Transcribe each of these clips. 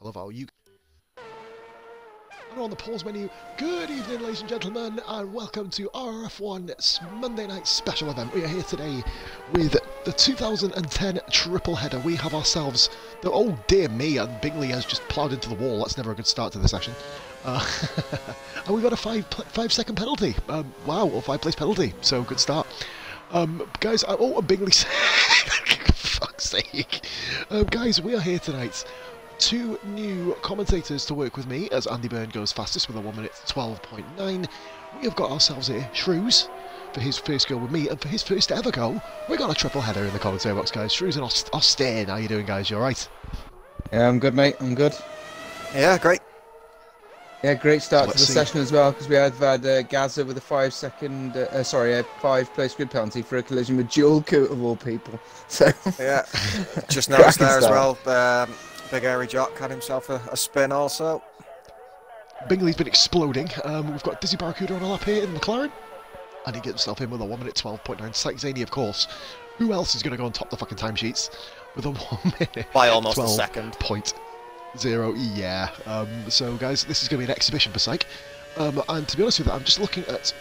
I love how you... And on the pause menu, good evening ladies and gentlemen, and welcome to RRF1's Monday night special event. We are here today with the 2010 triple header. We have ourselves the... Oh dear me, and Bingley has just ploughed into the wall. That's never a good start to the session. And we got a 5 second penalty. Wow, or 5 place penalty, so good start. Guys, oh, and Bingley... For fuck's sake. Guys, we are here tonight. 2 new commentators to work with me as Andy Byrne goes fastest with a 1 minute 12.9. We have got ourselves here Shrews for his first go with me, and for his first ever go, we got a triple header in the commentary box, guys. Shrews and Austin, how you doing, guys? You alright? Yeah, I'm good, mate. I'm good. Yeah, great. Yeah, great start to the see. session as well, because we have had Gaza with a 5 second, a 5 place grid penalty for a collision with Dual Coot of all people. So Yeah, just noticed there as start. well. Big Airy Jock had himself a spin also. Bingley's been exploding. We've got Dizzy Barracuda on a lap here in McLaren, and he gets himself in with a 1 minute 12.9. Site Zany, of course. Who else is going to go on top of the fucking timesheets with a 1 minute By almost a second. 12.0? Yeah. So, guys, this is going to be an exhibition for Psych. And to be honest with you, I'm just looking at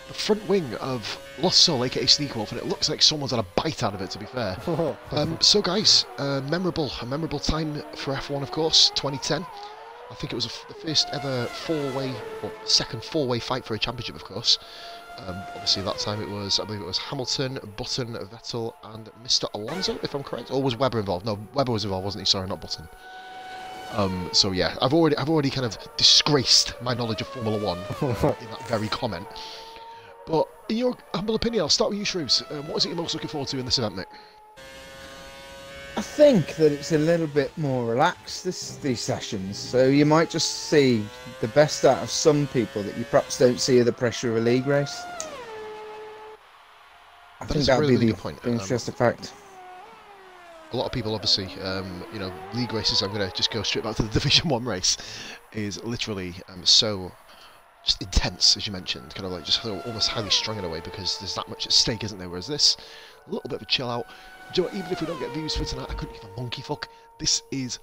the front wing of Lost Soul, aka Sneak Wolf, and it looks like someone's had a bite out of it, to be fair. So, guys, a memorable time for F1, of course, 2010. I think it was the first ever second four-way fight for a championship, of course. Obviously, that time it was, I believe it was Hamilton, Button, Vettel, and Mr. Alonso, if I'm correct. Or was Webber involved? No, Webber was involved, wasn't he? Sorry, not Button. So yeah, I've already kind of disgraced my knowledge of Formula One in that very comment. But in your humble opinion, I'll start with you, Shrews. What is it you're most looking forward to in this event, mate? I think that it's a little bit more relaxed these sessions, so you might just see the best out of some people that you perhaps don't see of the pressure of a league race. I think that would be the interesting fact. A lot of people, obviously, you know, league races, I'm going to just go straight back to the Division 1 race, is literally so just intense, as you mentioned, kind of like just almost highly strung in a way, because there's that much at stake, isn't there? Whereas this, a little bit of a chill out. Do you know what, even if we don't get views for tonight, I couldn't give a monkey fuck. This is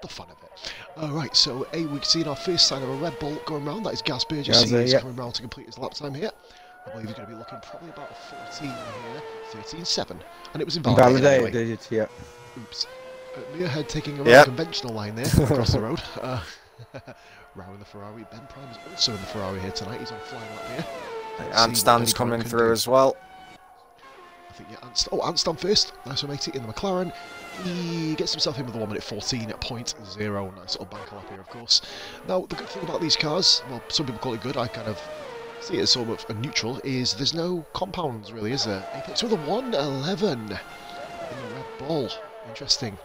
the fun of it. Alright, so we've seen our first sign of a Red Bull going round. That is Gaz Burgess. He is coming round to complete his lap time here. I believe he's going to be looking probably about a 14 here, 13.7. And it was invalidated. Validated, yeah. Oops. Muirhead taking a rather conventional line there across the road. Rao in the Ferrari. Ben Prime is also in the Ferrari here tonight. He's on flying lap here. And Stan's coming through as well. I think, yeah, Ant's first. Nice one, matey, in the McLaren. He gets himself in with a 1 minute 14.0. Nice little bank lap here, of course. Now, the good thing about these cars, well, some people call it good, I kind of see it as sort of a neutral, is there's no compounds, really, is there? Apex with a 1.11 in the Red Bull. Interesting.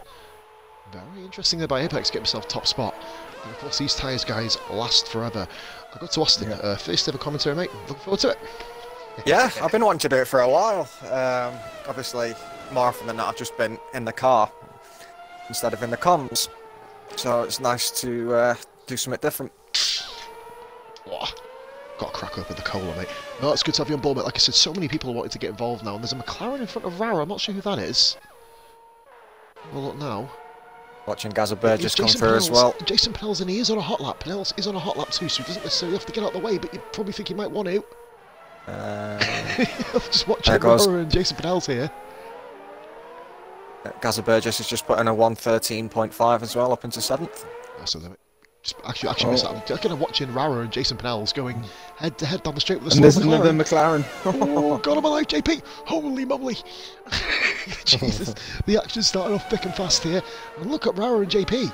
Very interesting there by Apex, get himself top spot. And of course, these tyres, guys, last forever. I got to Austin, first ever commentary, mate. Looking forward to it. Yeah, I've been wanting to do it for a while. Obviously, more often than not, I've just been in the car instead of in the comms. So it's nice to do something different. Oh, got to crack open the cola, mate. No, it's good to have you on board, mate. Like I said, so many people are wanting to get involved now, and there's a McLaren in front of Rara. I'm not sure who that is. Well, look now. Watching Gaza Burgess come through as well. Jason Pennell's in, he is on a hot lap. Pennell's is on a hot lap too, so he doesn't necessarily have to get out of the way, but you probably think he might want to. Just watching Rara and Jason Pennell's here. Gaza Burgess has just put in a 1:13.5 as well, up into 7th. So actually missed that. I'm kind of watching Rara and Jason Pennell's going head to head down the straight with a slow McLaren. Another McLaren. Oh, God of my life, JP! Holy moly! Jesus, the action's starting off thick and fast here. And look at Rara and JP.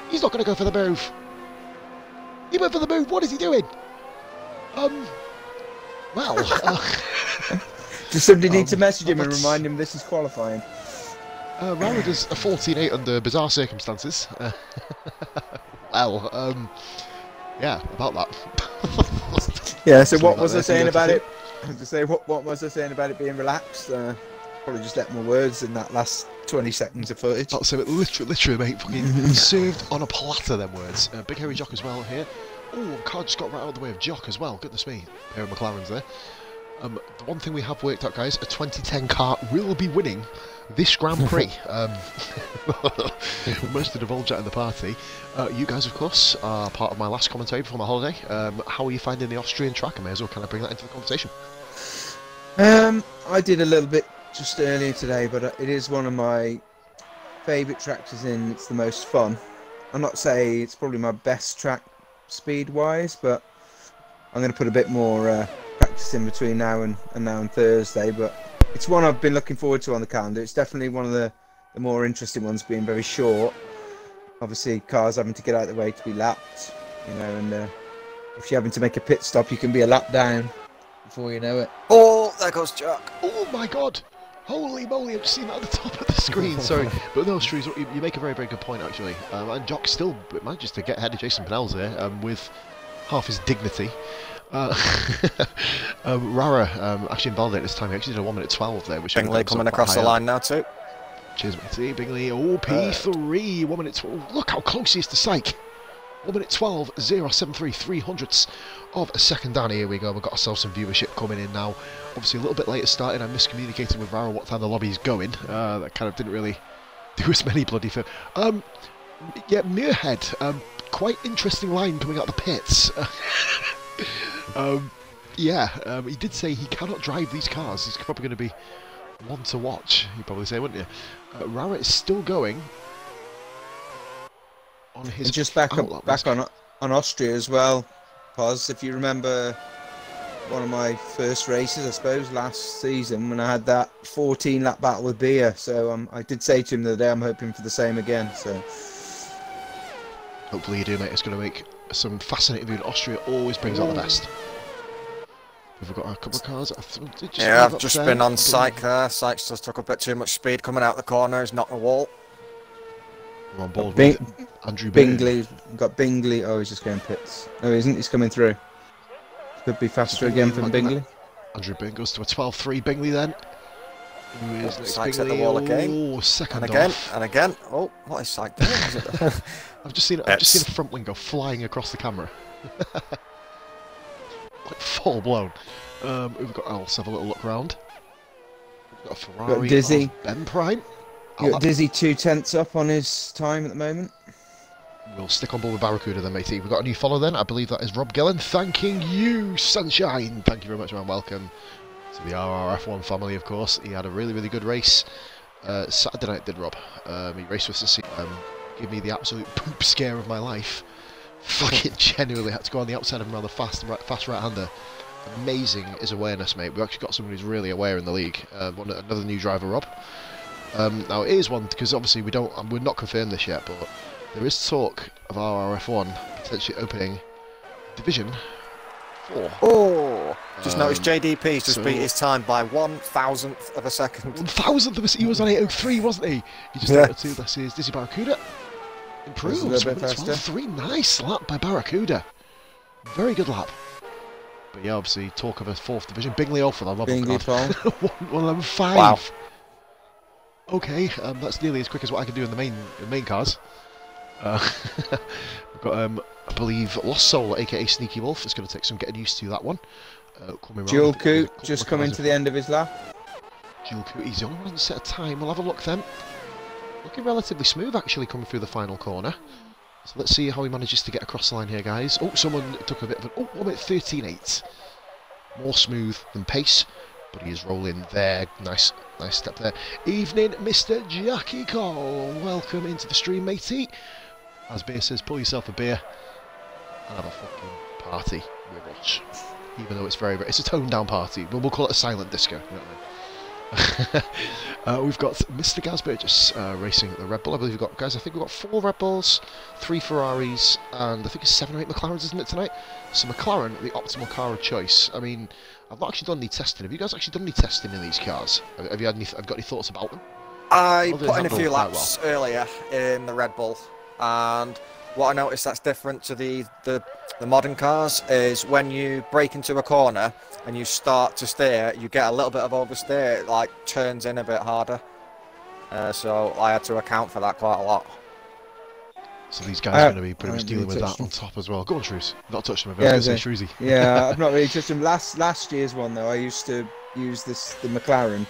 He's not going to go for the move. He went for the move. What is he doing? Well, does somebody need to message him and remind him this is qualifying? Rara does a 14.8 under bizarre circumstances. Well, yeah, about that. Yeah, so what was I saying about it? What was I saying about it being relaxed? Probably just let my words in that last 20 seconds of footage. So it literally, mate, fucking served on a platter, them words. Big Hairy Jock as well here. Oh, car just got right out of the way of Jock as well. Goodness me, pair of McLarens there. The one thing we have worked out, guys, a 2010 car will be winning this Grand Prix. We managed to divulge that in the party. You guys, of course, are part of my last commentary before my holiday. How are you finding the Austrian track? I may as well kind of bring that into the conversation. I did a little bit just earlier today, but it is one of my favourite tracks, as in it's the most fun. I'm not saying it's probably my best track speed-wise, but I'm going to put a bit more practice in between now and Thursday. But it's one I've been looking forward to on the calendar. It's definitely one of the more interesting ones, being very short. Obviously, cars having to get out of the way to be lapped, you know, and if you're having to make a pit stop, you can be a lap down before you know it. Oh, there goes Jack. Oh my god! Holy moly, I've just seen that at the top of the screen, sorry. But no, Shrews, you make a very, very good point, actually. And Jock still manages to get ahead of Jason Pinnell's there with half his dignity. Rara actually invalidated this time. He actually did a 1 minute 12 there, which Bingley coming across the line now too. Cheers, matey. Bingley. Oh, P3. 1 minute 12. Look how close he is to Syke. 1 minute 12, 0.73, 300ths of a second down. Here we go. We've got ourselves some viewership coming in now. Obviously, a little bit later starting. I miscommunicated with Rara what time the lobby's going. That kind of didn't really do as many bloody for. Yeah, Muirhead. Quite interesting line coming out of the pits. He did say he cannot drive these cars. He's probably going to be one to watch. You'd probably say, wouldn't you? Rara is still going on his. And just back on Austria as well, Pos. If you remember, one of my first races, I suppose, last season when I had that 14-lap battle with Beer. So I did say to him the other day, I'm hoping for the same again. So hopefully you do, mate. It's going to make some fascinating viewing. Austria always brings out the best. We've got a couple of cars. I've just been on Syke there. Syke's just took a bit too much speed coming out the corner. He's knocked the wall. We're on board with Andrew Bingley. We've got Bingley. Oh, he's just going pits. No, he isn't. He's coming through. Could be faster again from Bingley. Andrew Bingley goes to a 12.3. Bingley then. Who is next? Syke's at the wall again. Oh, second and again, off. and again. Oh, what is Syke doing? I've just seen a front wing go flying across the camera. Like full blown. We've got. Let's have a little look round. We've got a Ferrari. Got Dizzy. Ben Prime. Got Dizzy 2/10 up on his time at the moment. We'll stick on board with Barracuda then, matey. We've got a new follow then. I believe that is Rob Gillen. Thanking you, Sunshine. Thank you very much, man. Welcome to the RRF1 family, of course. He had a really, really good race Saturday night, did Rob. He raced with us to give me the absolute poop scare of my life. Fucking genuinely had to go on the outside of him rather fast right-hander. Amazing his awareness, mate. We've actually got someone who's really aware in the league. Another new driver, Rob. Now it is one because obviously we're not confirmed this yet, but there is talk of RRF1 potentially opening Division 4. Oh! Just noticed JDP's just beat his time by 1,000th of a second. 1,000th of a second. He was on 8:03, wasn't he? He just got to. This is Dizzy Barracuda. Improves. 12.3. Nice lap by Barracuda. Very good lap. But yeah, obviously talk of a 4th division. Bingley off for the love of God. 1:11.5. Wow. Okay, that's nearly as quick as what I can do in the main cars. We've got I believe Lost Soul, aka Sneaky Wolf. It's going to take some getting used to that one. Dual Coot just coming to the end of his lap. Dual Coot, he's the only one set a time. We'll have a look then. Looking relatively smooth actually coming through the final corner. So let's see how he manages to get across the line here, guys. Oh, someone took a bit of an... Oh, 1 minute 13.8. More smooth than pace, but he is rolling there. Nice step there. Evening, Mr. Jackie Cole. Welcome into the stream, matey. As Beer says, pull yourself a beer and have a fucking party with us. Even though it's it's a toned down party. We'll call it a silent disco. You know what I mean? We've got Mr. Gaz Burgess racing the Red Bull. I believe we've got, guys, I think we've got 4 Red Bulls, 3 Ferraris, and I think it's 7 or 8 McLarens, isn't it, tonight? So McLaren, the optimal car of choice. I mean, I've not actually done any testing. Have you guys actually done any testing in these cars? Have you got any thoughts about them? I put in a few laps earlier in the Red Bull, and what I noticed that's different to the modern cars is when you brake into a corner and you start to steer, you get a little bit of oversteer. It like turns in a bit harder. So I had to account for that quite a lot. So these guys are going to be pretty much dealing with that on top as well. Go on, Shrews. Not touched him. Yeah, Shrewsy. Yeah, I've not really touched him. Last year's one though, I used to use the McLaren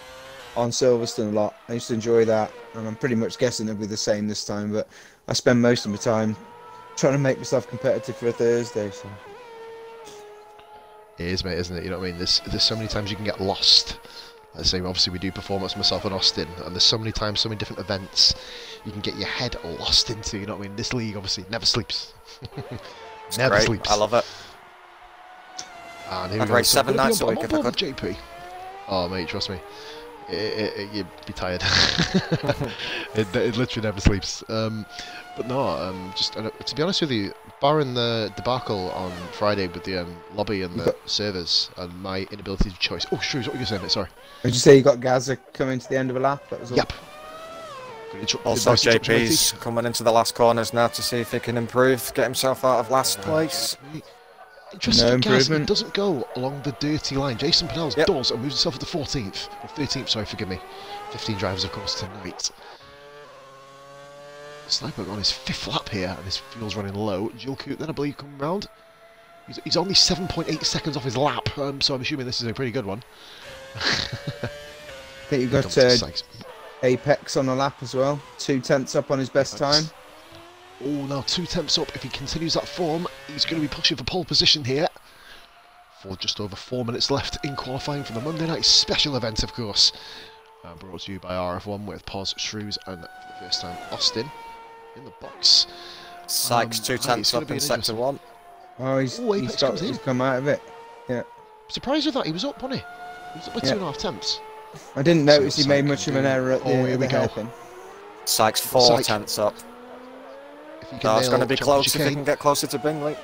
on Silverstone a lot. I used to enjoy that, and I'm pretty much guessing it'll be the same this time. But I spend most of my time trying to make myself competitive for a Thursday. So it is, mate, isn't it? You know what I mean? There's so many times you can get lost. Let's say, obviously, we do performance myself and Austin, and there's so many times, so many different events you can get your head lost into. You know what I mean? This league obviously never sleeps. Never sleeps. I love it. And here I'd we go. race 7 nights a week if I could. JP. Oh, mate, trust me. You'd be tired. it literally never sleeps. But no, just to be honest with you, barring the debacle on Friday with the lobby and the servers and my inability to choice. Oh, Shrews, what were you saying, mate? Sorry. Did you say you got Gaza coming to the end of a lap? That was all. Yep. Also, JP's coming into the last corners now to see if he can improve, get himself out of last place. Interesting, No Gaz, improvement. he doesn't go along the dirty line. Jason Pennell's does and moves himself to 14th. Or 13th, sorry, forgive me. 15 drivers, of course, tonight. Sniper on his 5th lap here, and his fuel's running low. Jill Coot then, I believe, coming round. He's only 7.8 seconds off his lap, so I'm assuming this is a pretty good one. I think you've got Apex on a lap as well. 2/10 up on his best time. Oh, now 2/10 up. If he continues that form, he's going to be pushing for pole position here. For just over 4 minutes left in qualifying for the Monday night special event, of course. Brought to you by RRF1 with Pos, Shrews, and for the first time, Austin in the box. Sykes 2/10 up in sector 1. Oh, he's come out of it. Yeah. Surprised with that. He was up, wasn't he? He was up by 2.5 tenths. I didn't notice he made much of an error at the hairpin. Sykes 4/10 up. No, it's going to be close if he can get closer to Bingley.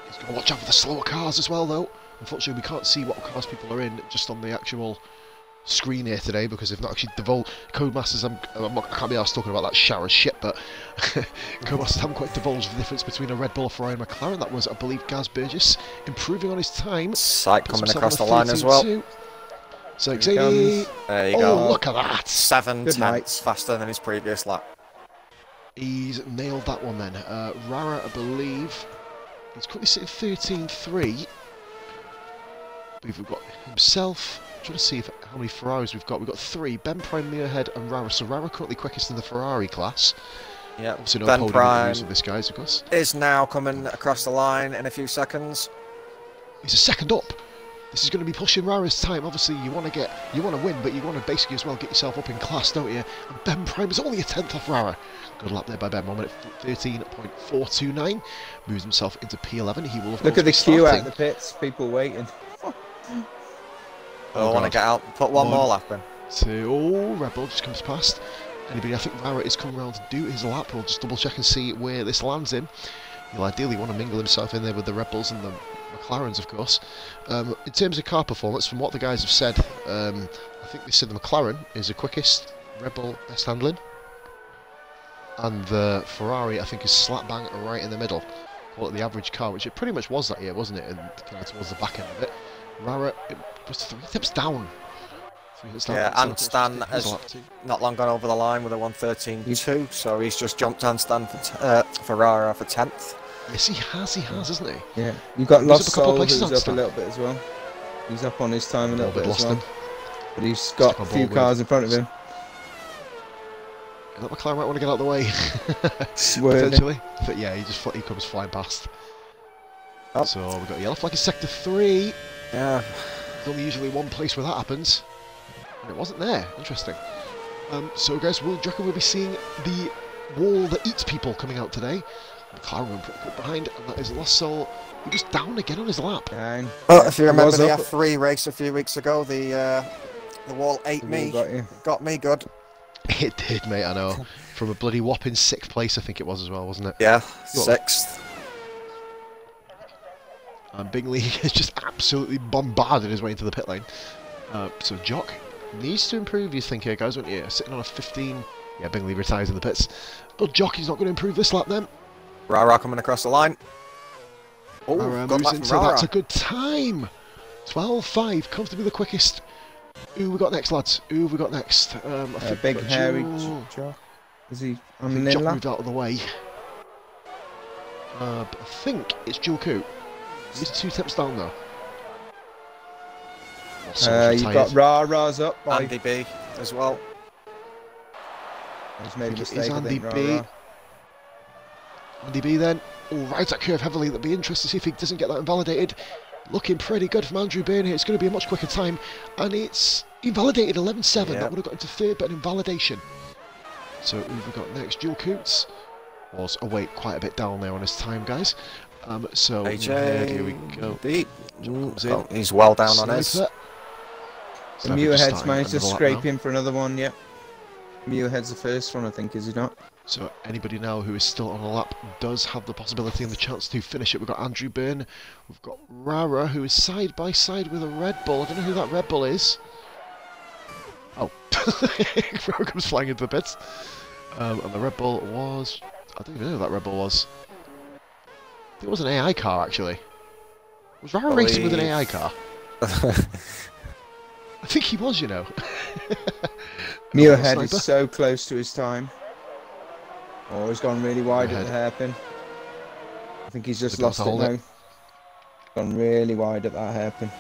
He's going to watch out for the slower cars as well, though. Unfortunately, we can't see what cars people are in just on the actual screen here today because they've not actually divulged. Codemasters, I can't be arsed talking about that shower shit, but Codemasters haven't quite divulged the difference between a Red Bull, a Ferrari, and McLaren. That was, I believe, Gaz Burgess improving on his time. Syke coming across the line as well. Sykes, there you go. Oh, look at that! 7/10 faster than his previous lap. He's nailed that one then. Rara, I believe, he's currently sitting 13.3. I believe we've got himself. I'm trying to see how many Ferraris we've got. We've got 3. Ben Prime, Muirhead, and Rara. So Rara currently quickest in the Ferrari class. Yeah, obviously no Ben Prime with this guys, of course. Is now coming across the line in a few seconds. He's a second up. This is going to be pushing Rara's time. Obviously, you want to win, but you want to basically as well get yourself up in class, don't you? And Ben Prime is only a 10th off Rara. Good lap there by Ben. 1 minute 13.429. Moves himself into P11. He will have look at the queue out the pits. People waiting. I want to get out and put one more lap in. Red Bull just comes past. Anybody, I think Rara is coming around to do his lap. We'll just double check and see where this lands him. He'll ideally want to mingle himself in there with the Red Bulls and the McLarens, of course. In terms of car performance, from what the guys have said, I think they said the McLaren is the quickest, Red Bull best handling, and the Ferrari I think is slap bang right in the middle. Call it the average car, which it pretty much was that year, wasn't it? And kind of towards the back end of it, Rara it was 3 steps down. Yeah, and Stan has not long gone over the line with a 1:13.2, so he's just jumped on Stan for Rara for 10th. Yes, he has, hasn't he? Yeah, you've got Lost Soul who's up a little bit as well. He's up on his time a little bit as well. But he's got a few cars in front of him. That McLaren might want to get out of the way. Potentially. But yeah, he comes flying past. Oh. So we've got a yellow flag in sector 3. Yeah. There's only usually one place where that happens. And it wasn't there. Interesting. So guys, do you reckon we'll be seeing the wall that eats people coming out today? McLaren went pretty quick behind, and that is Lost Soul. He was down again on his lap. Well, if you remember the F3 race a few weeks ago, the wall ate me. Got me good. It did, mate, I know. From a bloody whopping 6th place, I think it was as well, wasn't it? Yeah, 6th. And Bingley has just absolutely bombarded his way into the pit lane. So Jock needs to improve, you think here, guys, won't you? Sitting on a 15. Yeah, Bingley retires in the pits. Oh, Jock, he's not going to improve this lap then. Rara coming across the line. Oh, moves into that's a good time. 12.5, comfortably the quickest. Who we got next, lads? Who have we got next? Big hairy Jock. Is he on the Jock lap? moved out of the way. But I think it's dual coupe. He's 2 steps down though. You've got RRF's up by Andy B as well. He's made a mistake. It's Andy B. Andy B then. Oh, rides that curve heavily. That'll be interesting to see if he doesn't get that invalidated. Looking pretty good from Andrew Byrne here. It's going to be a much quicker time. And it's invalidated 11.7. Yep. That would have got into third, but an invalidation. So who have we got next? Dual Coots was away quite a bit down there on his time, guys. So AJ, here we go. Deep. He's well down on his. Sniper. The Sniper just Muirhead's starting managed to another lap scrape now. in for another one, yep. Muirhead's the first one, I think, is he not? So anybody now who is still on a lap does have the possibility and the chance to finish it. We've got Andrew Byrne, we've got Rara, who is side by side with a Red Bull. I don't know who that Red Bull is. Oh, Rara comes flying into the pits. And the Red Bull was... I don't even know who that Red Bull was. I think it was an AI car, actually. Was Rara racing with an AI car? I think he was, you know. Muirhead is so close to his time. Oh, he's gone really wide Muirhead. at the hairpin. I think he's just They've got lost to it hold now. it. Gone really wide at that hairpin.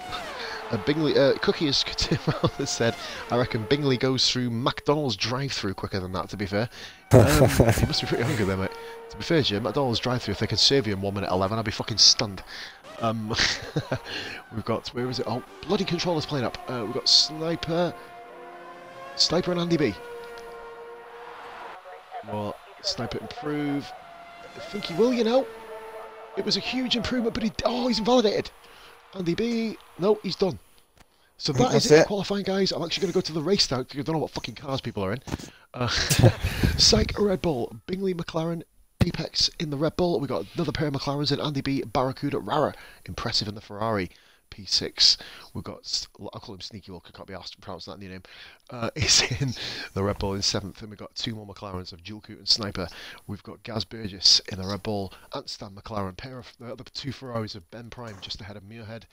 Bingley, Cookie has said, I reckon Bingley goes through McDonald's drive-through quicker than that, to be fair. You must be pretty hungry there, mate. To be fair, Jim, McDonald's drive-through, if they could serve you in 1 minute 11, I'd be fucking stunned. We've got, where is it? Oh, bloody controller's playing up. We've got Sniper and Andy B. Well, Sniper improve. I think he will, you know. It was a huge improvement, but he's invalidated. Andy B, no, he's done. So that's it for qualifying, guys. I'm actually going to go to the race now, because I don't know what fucking cars people are in. Psych, Red Bull, Bingley, McLaren, Apex in the Red Bull. We've got another pair of McLarens in Andy B, Barracuda, Rara, impressive in the Ferrari. P6. We've got, I'll call him Sneaky Walker, can't be asked to pronounce that new name. Is in the Red Bull in 7th, and we've got 2 more McLarens of Dual Coot and Sniper. We've got Gaz Burgess in the Red Bull, and Stan McLaren, pair of the 2 Ferraris of Ben Prime just ahead of Muirhead,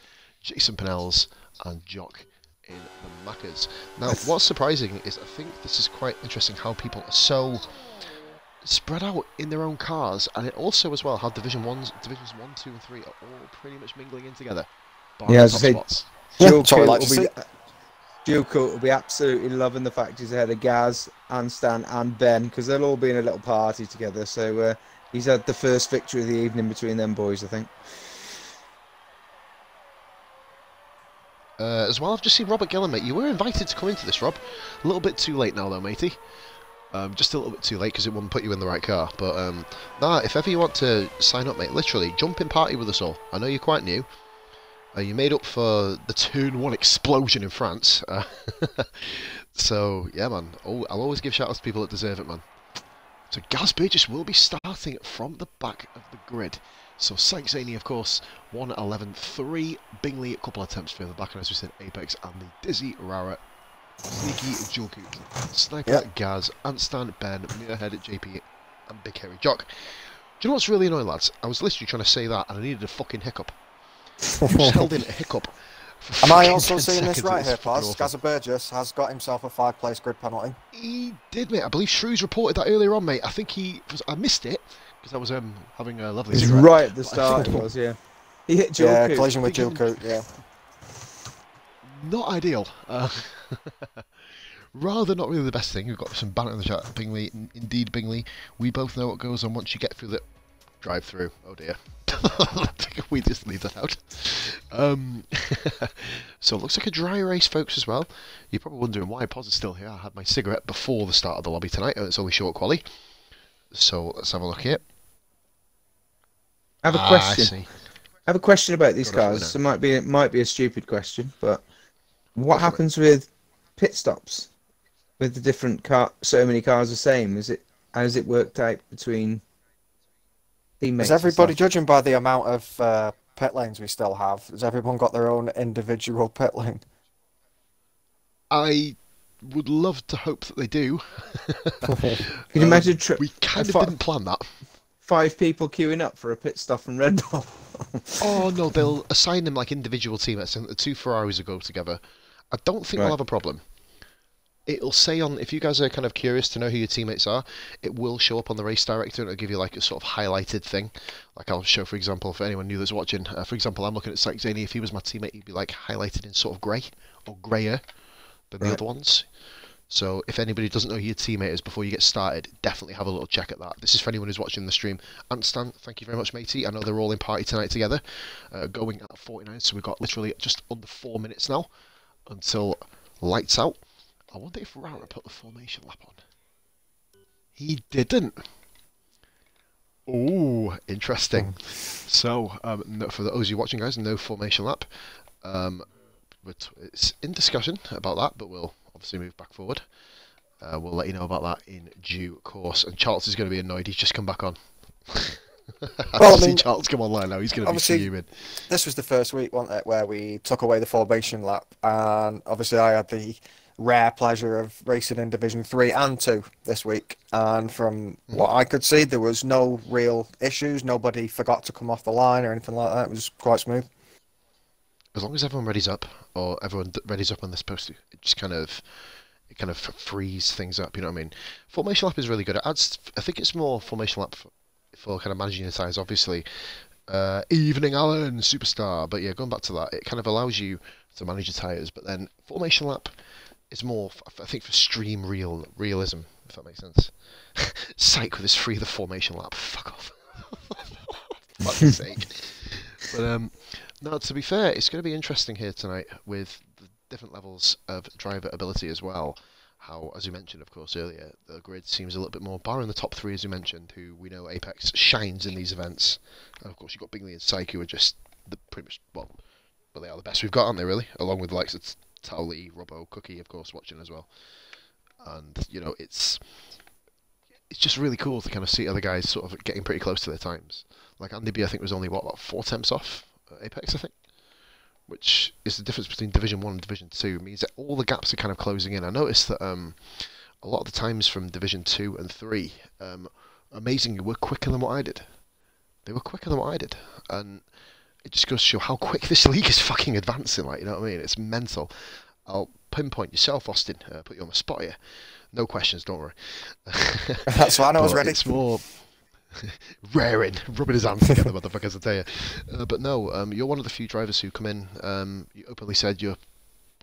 Jason Pennells, and Jock in the Maccas. Now, what's surprising is I think this is quite interesting how people are so spread out in their own cars, and it also as well how divisions 1, 2 and 3 are all pretty much mingling in together. Yeah, as I say, Dual Coat will be absolutely loving the fact he's ahead of Gaz and Stan and Ben, because they'll all be in a little party together. So he's had the first victory of the evening between them boys, I think. As well, I've just seen Robert Gillen, mate. You were invited to come into this, Rob. A little bit too late now, though, matey. Just a little bit too late because it wouldn't put you in the right car. But nah, if ever you want to sign up, mate, literally jump in party with us all. I know you're quite new. You made up for the Turn 1 explosion in France. So, yeah, man. I'll always give shout-outs to people that deserve it, man. So, Gaz Burgess will be starting from the back of the grid. So, Sykes Zaney, of course, 1:11.3. Bingley, a couple of attempts further back. And as we said, Apex and the Dizzy, Rara, Sneaky, Dual Coot, Sniper, Gaz, Antstan, Ben, Muirhead, JP, and Big Hairy Jock. Do you know what's really annoying, lads? I was literally trying to say that, and I needed a fucking hiccup. You just held in a hiccup. Am I also seeing this right here, Paz? Gaz Burgess has got himself a 5-place grid penalty. He did, mate. I believe Shrews reported that earlier on, mate. I think I missed it because I was having a lovely. It's right at the start. It was, yeah. He hit Dual Coot. Collision with Dual Coot, yeah. Not ideal. Rather not really the best thing. We've got some banter in the chat. Bingley, indeed, Bingley. We both know what goes on once you get through the drive-through. Oh dear. We just leave that out. So it looks like a dry race, folks, as well. You're probably wondering why Poz is still here. I had my cigarette before the start of the lobby tonight, and it's only short quali. So let's have a look here. I have a question. I have a question about these cars. It might be a stupid question, but what happens with pit stops with the different so many cars the same? Has it worked out between teammates? Is everybody judging by the amount of pit lanes we still have? Has everyone got their own individual pit lane? I would love to hope that they do. Can you imagine? We kind of didn't plan that. 5 people queuing up for a pit stop in Red Bull. Oh no, they'll assign them like individual teammates, and the 2 Ferraris will go together. I don't think we'll have a problem. it'll say on, if you guys are kind of curious to know who your teammates are, it will show up on the race director and it'll give you like a sort of highlighted thing. Like I'll show, for example, for anyone new that's watching, for example, I'm looking at Sykes Zaney. If he was my teammate, he'd be like highlighted in sort of grey or greyer than the other ones. So if anybody doesn't know who your teammate is before you get started, definitely have a little check at that. This is for anyone who's watching the stream. And Stan, thank you very much, matey. I know they're all in party tonight together, going at 49, so we've got literally just under 4 minutes now until lights out. I wonder if Rara put the formation lap on. He didn't. Oh, interesting. So, for those of you watching, guys, no formation lap. It's in discussion about that, but we'll obviously move back forward. We'll let you know about that in due course. And Charles is going to be annoyed. He's just come back on. Well, I mean, Charles come online now. He's going to be fuming. This was the first week, wasn't it, where we took away the formation lap, and obviously I had the rare pleasure of racing in Division 3 and 2 this week, and from what I could see, there was no real issues. Nobody forgot to come off the line or anything like that. It was quite smooth. As long as everyone readies up, or everyone readies up when they're supposed to, it kind of frees things up. You know what I mean? Formation lap is really good. It adds, I think it's more formation lap for kind of managing your tyres, obviously. Evening, Alan, superstar. But yeah, going back to that, it kind of allows you to manage your tyres. But then formation lap is more, I think, for stream realism, if that makes sense. Psych with this free the formation lap. Fuck off. For fuck's sake. But no, to be fair, it's going to be interesting here tonight with the different levels of driver ability as well. How, as you mentioned, of course, earlier, the grid seems a little bit more, barring the top three, as you mentioned, who we know Apex shines in these events. And of course, you've got Bingley and Psyche, who are just pretty much, well, they are the best we've got, aren't they, really? Along with the likes of Towley, Robbo, Cookie, of course, watching as well. And, you know, it's just really cool to kind of see other guys sort of getting pretty close to their times. Like Andy B, I think, was only, what, about 4 temps off Apex, I think? Which is the difference between Division 1 and Division 2. It means that all the gaps are kind of closing in. I noticed that a lot of the times from Division 2 and 3, amazingly, were quicker than what I did. They were quicker than what I did. And it just goes to show how quick this league is fucking advancing, like, you know what I mean? It's mental. I'll pinpoint yourself, Austin, put you on the spot here. No questions, don't worry. That's why I was ready. It's more raring, rubbing his hands together, motherfuckers, I tell you. But no, you're one of the few drivers who come in. You openly said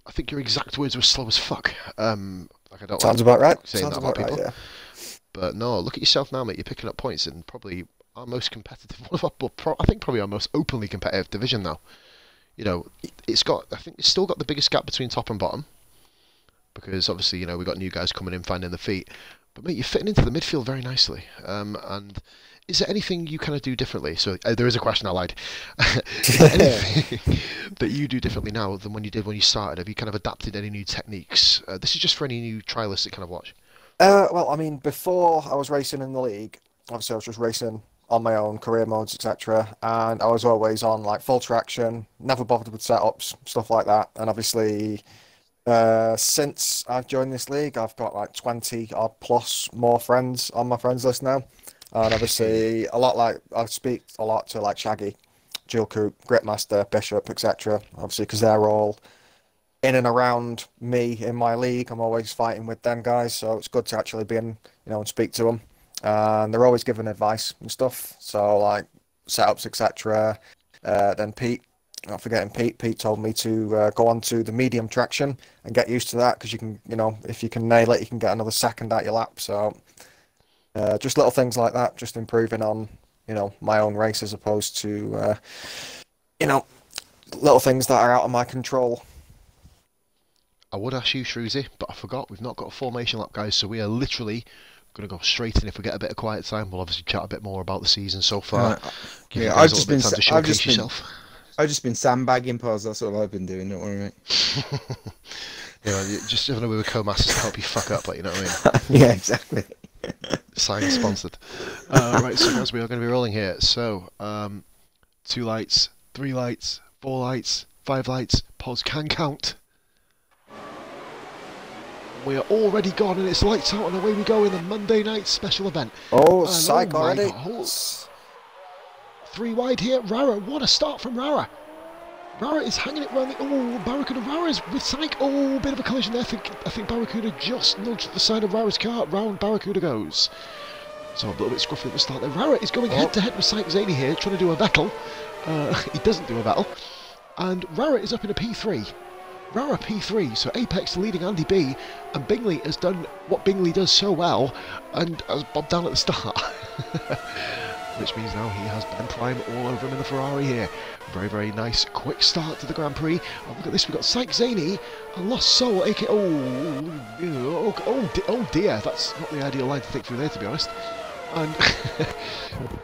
I think your exact words were slow as fuck. Like I don't Sounds about right. Saying Sounds that about people. Right, yeah. But no, look at yourself now, mate. You're picking up points in probably our most competitive, I think probably our most openly competitive division now. You know, I think it's still got the biggest gap between top and bottom. Because obviously, you know, we've got new guys coming in, finding the feet. But mate, you're fitting into the midfield very nicely. And is there anything you kind of do differently? So there is a question, I lied. Is there anything that you do differently now than when you did when you started? Have you kind of adapted any new techniques? This is just for any new trialists that kind of watch. Well, I mean, before I was racing in the league, obviously I was just racing on my own, career modes, etc. And I was always on like full traction, never bothered with setups, stuff like that. And obviously, since I've joined this league, I've got like 20 odd plus more friends on my friends list now. And obviously, I speak a lot to like Shaggy, Jill Coop, Gritmaster, Bishop, etc. Obviously, because they're all in and around me in my league. I'm always fighting with them guys, so it's good to actually be in, and speak to them. And they're always giving advice and stuff. So like setups, etc. Then Pete, not forgetting Pete. Pete told me to go on to the medium traction and get used to that because you can, if you can nail it, you can get another second at your lap. So just little things like that, just improving on, my own race as opposed to, little things that are out of my control. I would ask you, Shrewsy, but I forgot. We've not got a formation lap, guys, so we are literally going to go straight in. If we get a bit of quiet time, we'll obviously chat a bit more about the season so far. Yeah, I've just been sandbagging pause. That's all I've been doing. Don't worry, mate. Just having a wee with co-masters to help you fuck up, like, you know what I mean? Yeah, exactly. Sign sponsored. Right, so guys, we are going to be rolling here. So, 2 lights, 3 lights, 4 lights, 5 lights. Pause can count. We are already gone and it's lights out and away we go in the Monday night special event. Oh, psych already. 3 wide here, Rara. What a start from Rara. Rara is hanging it round the... Oh, Barracuda. Rara is with Syke. Oh, bit of a collision there. I think Barracuda just nudged the side of Rara's car. Round Barracuda goes. So a little bit scruffy at the start there. Rara is going head-to-head with Syke Zaney here, trying to do a battle. He doesn't do a battle. And Rara is up in a P3. Rara P3, so Apex leading Andy B, and Bingley has done what Bingley does so well, and has bobbed down at the start. Which means now he has Ben Prime all over him in the Ferrari here. Very, very nice, quick start to the Grand Prix. Oh, look at this, we've got Syke Zaney and Lost Soul, aka... Oh dear, that's not the ideal line to think through there, to be honest. And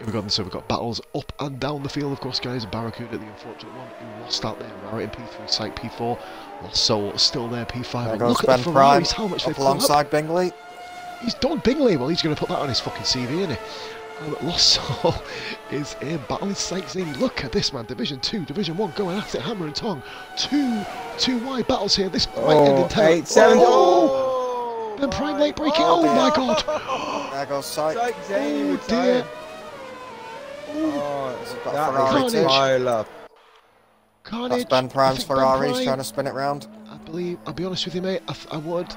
we've got battles up and down the field, of course, guys. Barracuda, the unfortunate one, who lost out there. Rara in P3, Syke P4, Lost Soul still there, P5. There goes Look Ben at the Ferraris, Prime, how much they've alongside Bingley. He's done Bingley. Well, he's going to put that on his fucking CV, isn't he? Lost Soul is here battling Syke Zaney. Look at this, man. Division 2, Division 1 going at it, hammer and tongue. Two wide battles here. This might end in 10. 8, 7. Ben Prime late breaking. Oh my god. There goes Syke. Syke Zaney retired. Oh, that Ferrari is too. a pile up. Carnage. That's Ben Prime's I think Ferrari. He's Ben trying Prime, to spin it round. I believe, I'll be honest with you, mate, I would.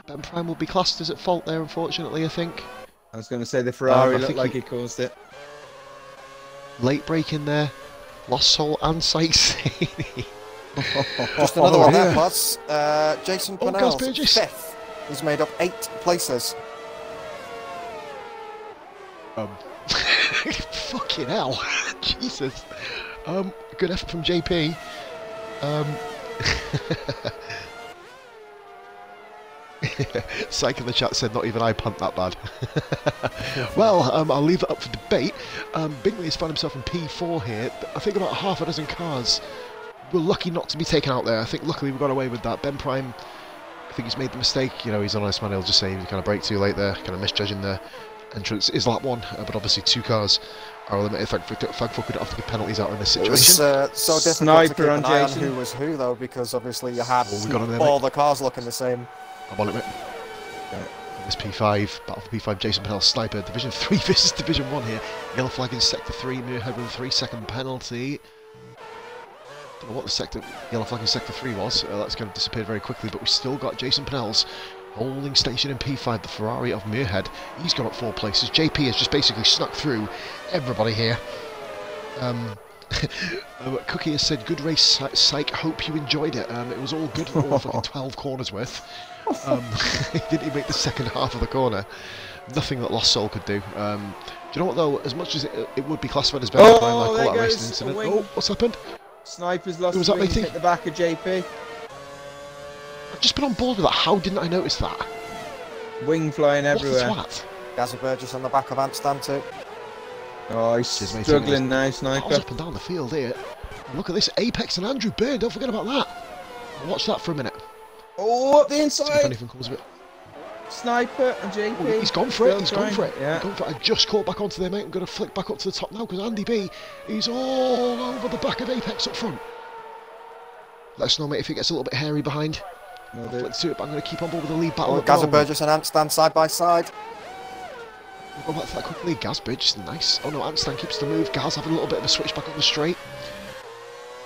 Ben Prime will be classed as at fault there, unfortunately, I think. I was going to say the Ferrari I looked think like he caused it. Late break in there. Lost Soul and Syke Zaney. Just another one there, plus. Jason Oh, Pennell's Gus Burgess. 5th. He's made up 8 places. Fucking hell. Jesus. Good effort from JP. Syke in the chat said not even I punt that bad. Well, I'll leave it up for debate. Bingley has found himself in P4 here. I think about half a dozen cars were lucky not to be taken out there. I think luckily we got away with that. Ben Prime, I think he's made the mistake. You know, he's an honest man. He'll just say he was kind of brake too late there, kind of misjudging the entrance. Is lap 1, but obviously 2 cars are limited. Thankful could have to give penalties out in this situation. It was so difficult to Sniper keep on an eye on Jason. who was who, though, because obviously you had we got on there, all mate. the cars looking the same. I'm on it, mate. This P5, battle for P5, Jason Pennell, Sniper, Division 3 versus Division 1 here. Yellow flag in Sector 3, Muirhead with a 3-second penalty. Don't know what the yellow flag in Sector 3 was, that's kind of disappeared very quickly, but we've still got Jason Pennell's holding station in P5, the Ferrari of Muirhead. He's gone up 4 places. JP has just basically snuck through everybody here. Cookie has said, good race, Syke, hope you enjoyed it. It was all good for all fucking 12 corners worth. He didn't even make the second half of the corner. Nothing that Lost Soul could do. Do you know what though? As much as it would be classified as very prime, like all that racing incident. Oh, what's happened? Sniper's lost Was the that wings, Matey? hit the back of JP. I've just been on board with that. How didn't I notice that? Wing flying everywhere. What the twat? Gazza Burgess on the back of Amsterdam too. Oh, he's Cheers, matey. struggling now, Balls Sniper. up and down the field here. And look at this, Apex and Andrew Byrne. Don't forget about that. Watch that for a minute. Oh, up the See if inside. anything comes of it. Sniper and JP. Oh, he's gone for it. Still He's gone for it. Yeah. He's gone for it. I just caught back onto there, mate. I'm going to flick back up to the top now because Andy B is all over the back of Apex up front. Let us know, mate, if it gets a little bit hairy behind. No, I'll flick to it, but I'm going to keep on board with the lead battle. Oh, at the Gazza moment. Burgess and Amsterdam side by side. We'll go back to that quickly. Gaz Bridge, nice. Oh no, Amsterdam keeps the move. Gaz having a little bit of a switch back on the straight.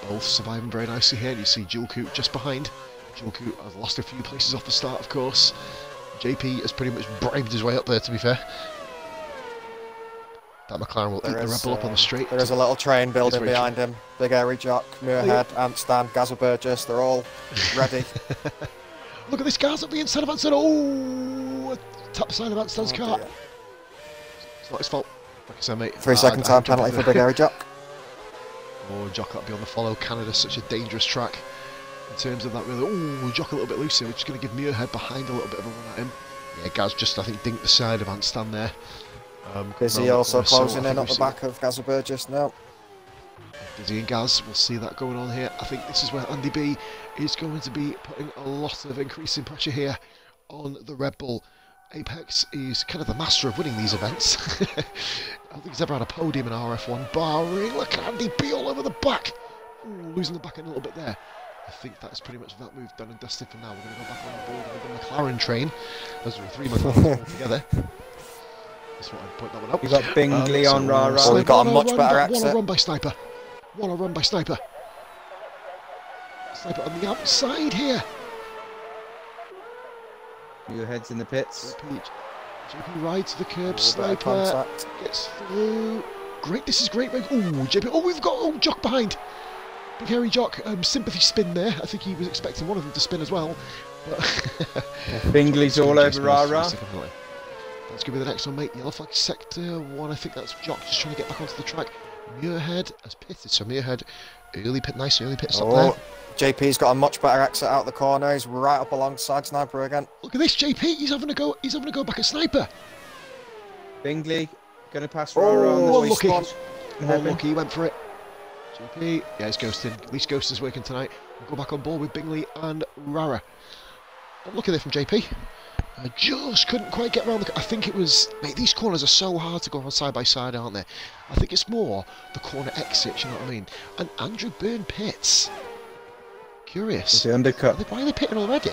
Both surviving very nicely here. And you see Jewel Coot just behind. Jewel Coot has lost a few places off the start, of course. JP has pretty much bribed his way up there, to be fair. That McLaren will eat the Red Bull up on the straight. There is a little train building very behind him. Big Airy Jock, Muirhead, Amsterdam, Gazza Burgess, they're all ready. Look at this, Gaz up the inside of Amsterdam. Oh, tap the side of Amsterdam's car. Dear. It's not his fault. Like I said, mate. 3-second time penalty for Big Airy Jock. Oh, Jock, that'll be on the follow. Canada's such a dangerous track in terms of that, really. Oh, Jock a little bit loose here, which is going to give Muirhead behind a little bit of a run at him. Yeah, Gaz just, I think, dinked the side of Amsterdam there. Busy also closing in at the back of Gazza Burgess now. Busy and Gaz, we'll see that going on here. I think this is where Andy B is going to be putting a lot of increasing pressure here on the Red Bull. Apex is kind of the master of winning these events. I don't think he's ever had a podium in RF1 barring. Look at Andy B all over the back. Ooh, losing the back end a little bit there. I think that's pretty much that move done and dusted for now. We're going to go back on board with the McLaren train. Those are 3 McLarens all together. Just want to point that one out. You got Bingley on Rara. So we've got a much better exit. What a run by Sniper. What a run by Sniper. Sniper on the outside here. Muirhead's in the pits. JP rides the curb. Sniper gets through. Great, this is great. Oh, JP. Oh, we've got Jock behind. Big hairy Jock. Sympathy spin there. I think he was expecting one of them to spin as well. But Bingley's all over Rara. That's going to be the next one, mate. Yellow flag sector 1. I think that's Jock just trying to get back onto the track. Muirhead has pitted. So Muirhead, nice early pit stop there. JP's got a much better exit out the corner. He's right up alongside Sniper again. Look at this, JP. He's having a go. He's having a go back at Sniper. Bingley going to pass Rara on the lucky. Lucky, he went for it. JP, yeah, he's ghosting. At least Ghost is working tonight. We'll go back on board with Bingley and Rara. Oh, look at it from JP. Just couldn't quite get around I think it was... Mate, these corners are so hard to go on side by side, aren't they? I think it's more the corner exits, you know what I mean? And Andrew Byrne pits. Curious. The undercut. Why are they pitting already?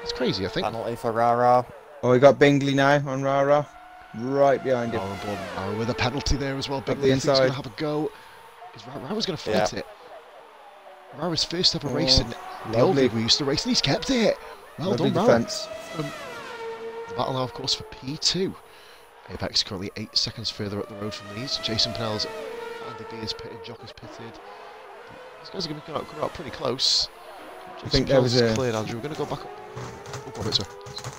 It's crazy, I think. Penalty for Rara. Oh, we got Bingley now on Rara. Right behind him. Rara with a penalty there as well. Bingley is going to have a go. Rara's going to fight it. Rara's first ever racing. The old league we used to race, and he's kept it. Well done, Rara. The battle now, of course, for P2. Apex currently 8 seconds further up the road from these. Jason Pennell's Andy B is pitted, Jock is pitted. These guys are going to come out pretty close. I think there was a... cleared, Andrew. We're going to go back up.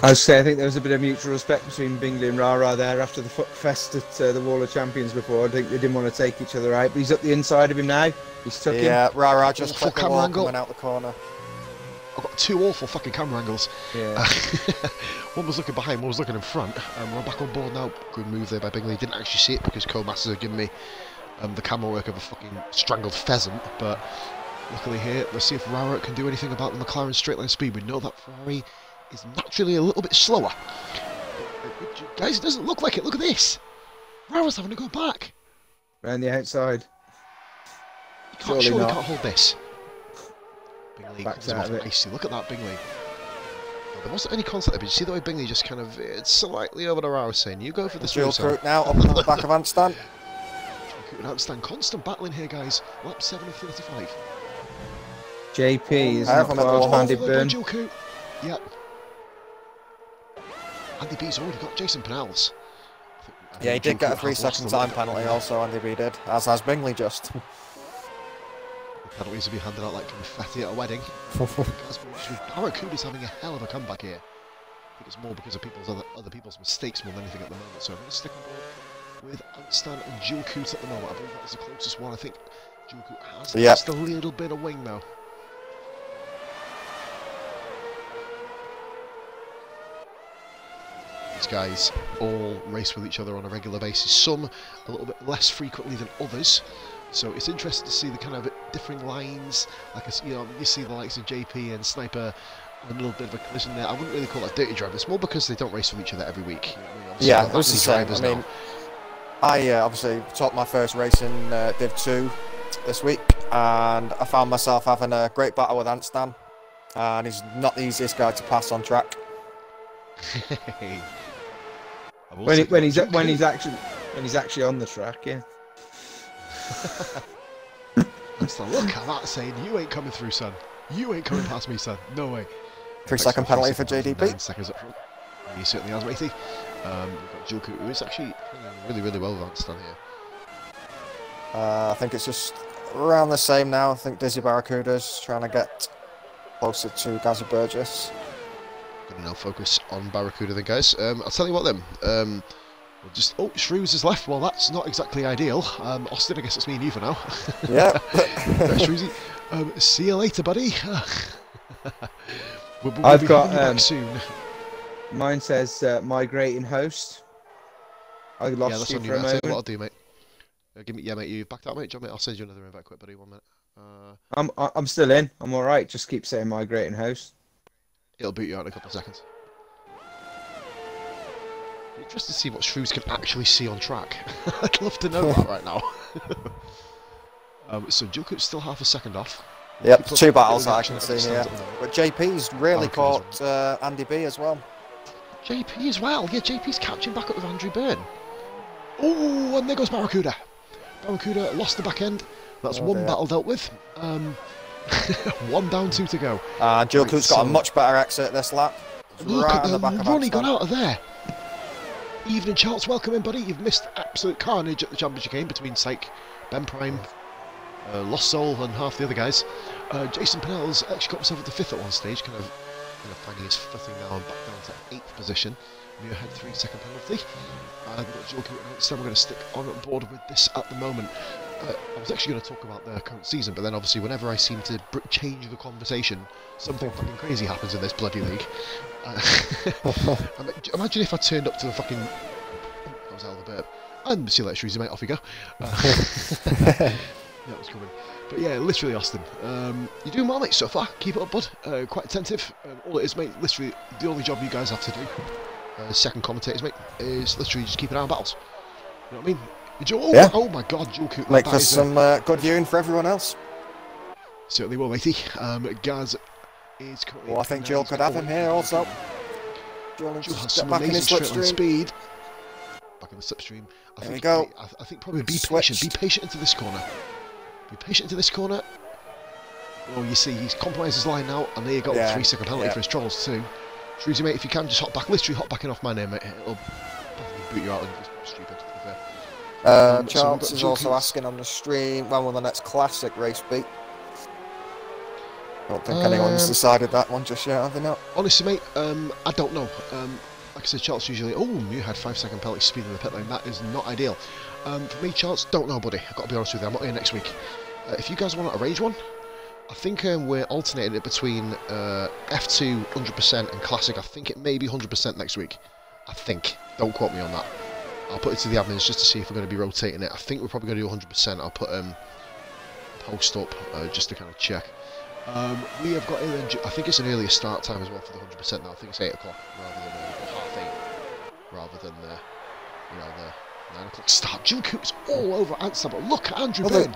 I was saying, I think there was a bit of mutual respect between Bingley and Rara there after the fuck fest at the Wall of Champions before. I think they didn't want to take each other out, but he's up the inside of him now. He's took him. Yeah, Rara just clipped the wall coming out the corner. I've got 2 awful fucking camera angles. Yeah. One was looking behind, one was looking in front. We're back on board now. Good move there by Bingley. Didn't actually see it because Co-Masters have given me the camera work of a fucking strangled pheasant. But luckily here, let's see if Rara can do anything about the McLaren straight line speed. We know that Ferrari is naturally a little bit slower. Guys, it doesn't look like it. Look at this. Rara's having to go back. Round the outside. Surely can't hold this. Bingley comes off nicely. Look at that, Bingley. Well, there wasn't any contact there, but you see the way Bingley just kind of slightly over the Rara saying, you go for the dual crew now up on the back of handstand. And handstand, constant battling here, guys. Lap 7 of 35. JP is not far behind Byrne. Yep. Andy B's already got Jason Pennell's. Yeah, he did get a 3-second time penalty also, Andy B did, as has Bingley just. Penalties will be handed out like confetti at a wedding. Barracuda's having a hell of a comeback here. I think it's more because of other people's mistakes more than anything at the moment. So I'm going to stick on board with Anstan and Dual Coot at the moment. I believe that is the closest one. I think Dual Coot has just a little bit of wing though. These guys all race with each other on a regular basis. Some a little bit less frequently than others. So it's interesting to see the kind of differing lines. Like you see the likes of JP and Sniper, a little bit of a collision there. I wouldn't really call that dirty driving. It's more because they don't race with each other every week. Yeah, it was the same. I mean, I obviously taught my first race in Div 2 this week, and I found myself having a great battle with Anstan, and he's not the easiest guy to pass on track. when he's actually on the track, yeah. Anstan, look at that saying, you ain't coming through, son. You ain't coming past me, son. No way. 3-second penalty for JDP. 9 seconds up front. He certainly has, matey. We've got Joku, who is actually playing really well with Anstan here. I think it's just around the same now. I think Dizzy Barracuda's trying to get closer to Gazza Burgess. Gonna now focus on Barracuda then, guys. I'll tell you what then. We'll just Shrews is left. Well, that's not exactly ideal. Austin, I guess it's me and you for now. Yeah. Shrewsy. See you later, buddy. I've got back soon. Mine says migrating host. I lost you for a moment. What I'll do, mate. Mate, you backed out, mate. I'll send you another invite quick, buddy. 1 minute. I'm still in. I'm all right. Just keep saying migrating host. It'll boot you out in a couple of seconds. Interested to see what Shrews can actually see on track. I'd love to know that right now. So Joku's still half a second off. Yep, 2 battles that I can see here. But JP's really caught Andy B as well. JP as well. Yeah, JP's catching back up with Andrew Byrne. Oh, and there goes Barracuda. Barracuda lost the back end. That's one battle dealt with. 1 down, 2 to go. Jill Right, Coot's got a much better exit this lap. Look Right at on the the back of run he got Amsterdam. out of there. Evening Charles, welcome in, buddy. You've missed absolute carnage at the championship game between Syke, Ben Prime, Lost Soul, and half the other guys. Jason Pennell's actually got himself at the 5th at one stage, kind of finding his footing now and back down to 8th position. Muirhead 3-second penalty. We've got Jill Coot and Amsterdam. We're going to stick on board with this at the moment. I was actually going to talk about the current season, but then obviously whenever I seem to change the conversation, something fucking crazy happens in this bloody league. Imagine if I turned up to the fucking... that was out of the burp. And see you later, Shreezy, mate. Off you go. That was coming. But yeah, literally, Austin. You're doing well, mate, so far. Keep it up, bud. Quite attentive. All it is, mate, literally, the only job you guys have to do, second commentators, mate, is literally just keep an eye on battles. You know what I mean? Yeah. Oh my god, Joel Coot. Make for some good viewing for everyone else. Certainly will, matey. Gaz is currently... Well, I think Jill could have him here also. Jill has some amazing straight line speed. Back in the slipstream. There we go. I think probably be patient. Be patient into this corner. Be patient into this corner. Oh, you see, he's compromised his line now, and there you go, 3-second penalty for his trolls too. Shreezy, mate, if you can, just hop back, literally hop back in off my name, mate. It'll probably boot you out and it's stupid, to be fair. Charles is also asking on the stream, when will the next classic race be? I don't think anyone's decided that one just yet, have they not? Honestly, mate, I don't know. Like I said, Charles usually... Oh, you had 5-second penalty speed in the pit lane. That is not ideal. For me, Charles, don't know, buddy. I've got to be honest with you. I'm not here next week. If you guys want to arrange one, I think we're alternating it between F2 100% and Classic. I think it may be 100% next week. I think. Don't quote me on that. I'll put it to the admins just to see if we're going to be rotating it. I think we're probably going to do 100%. I'll put post up just to kind of check. We have got, I think it's an earlier start time as well for the 100% now. I think it's 8 o'clock rather than half 8, rather than you know, the 9 o'clock start. Jill Coot's all over Amsterdam, but look at Andrew Byrne.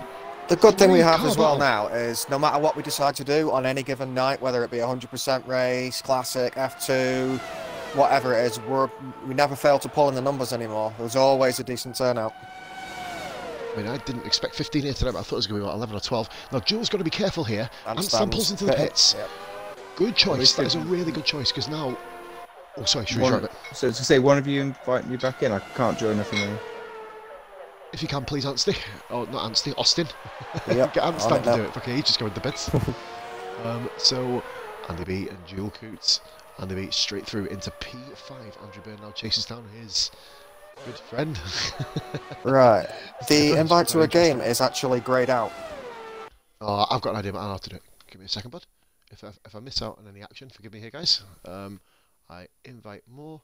The good thing we have as well now is no matter what we decide to do on any given night, whether it be a 100% race, Classic, F2, whatever it is, we never fail to pull in the numbers anymore. There's always a decent turnout. I mean, I didn't expect 15 here today, but I thought it was going to be about 11 or 12. Now, Jules got to be careful here. Amsterdam pulls into the pits. Yep. Good choice. That is a really good choice, because now... Oh, sorry, should we try it? So, to say, one of you invite me back in? I can't join nothing more. If you can, please, Anstey. Oh, not Anstey, Austin. Yep. Get Amsterdam to do it. Okay, he's just going to bits. So, Andy B and Jewel Coots. Andy B straight through into P5. Andrew Byrne now chases down his... good friend. Right. The invite to a game is actually greyed out. Oh, I've got an idea, but I'll have to do it. Give me a second, bud. If I miss out on any action, forgive me here, guys. I invite more.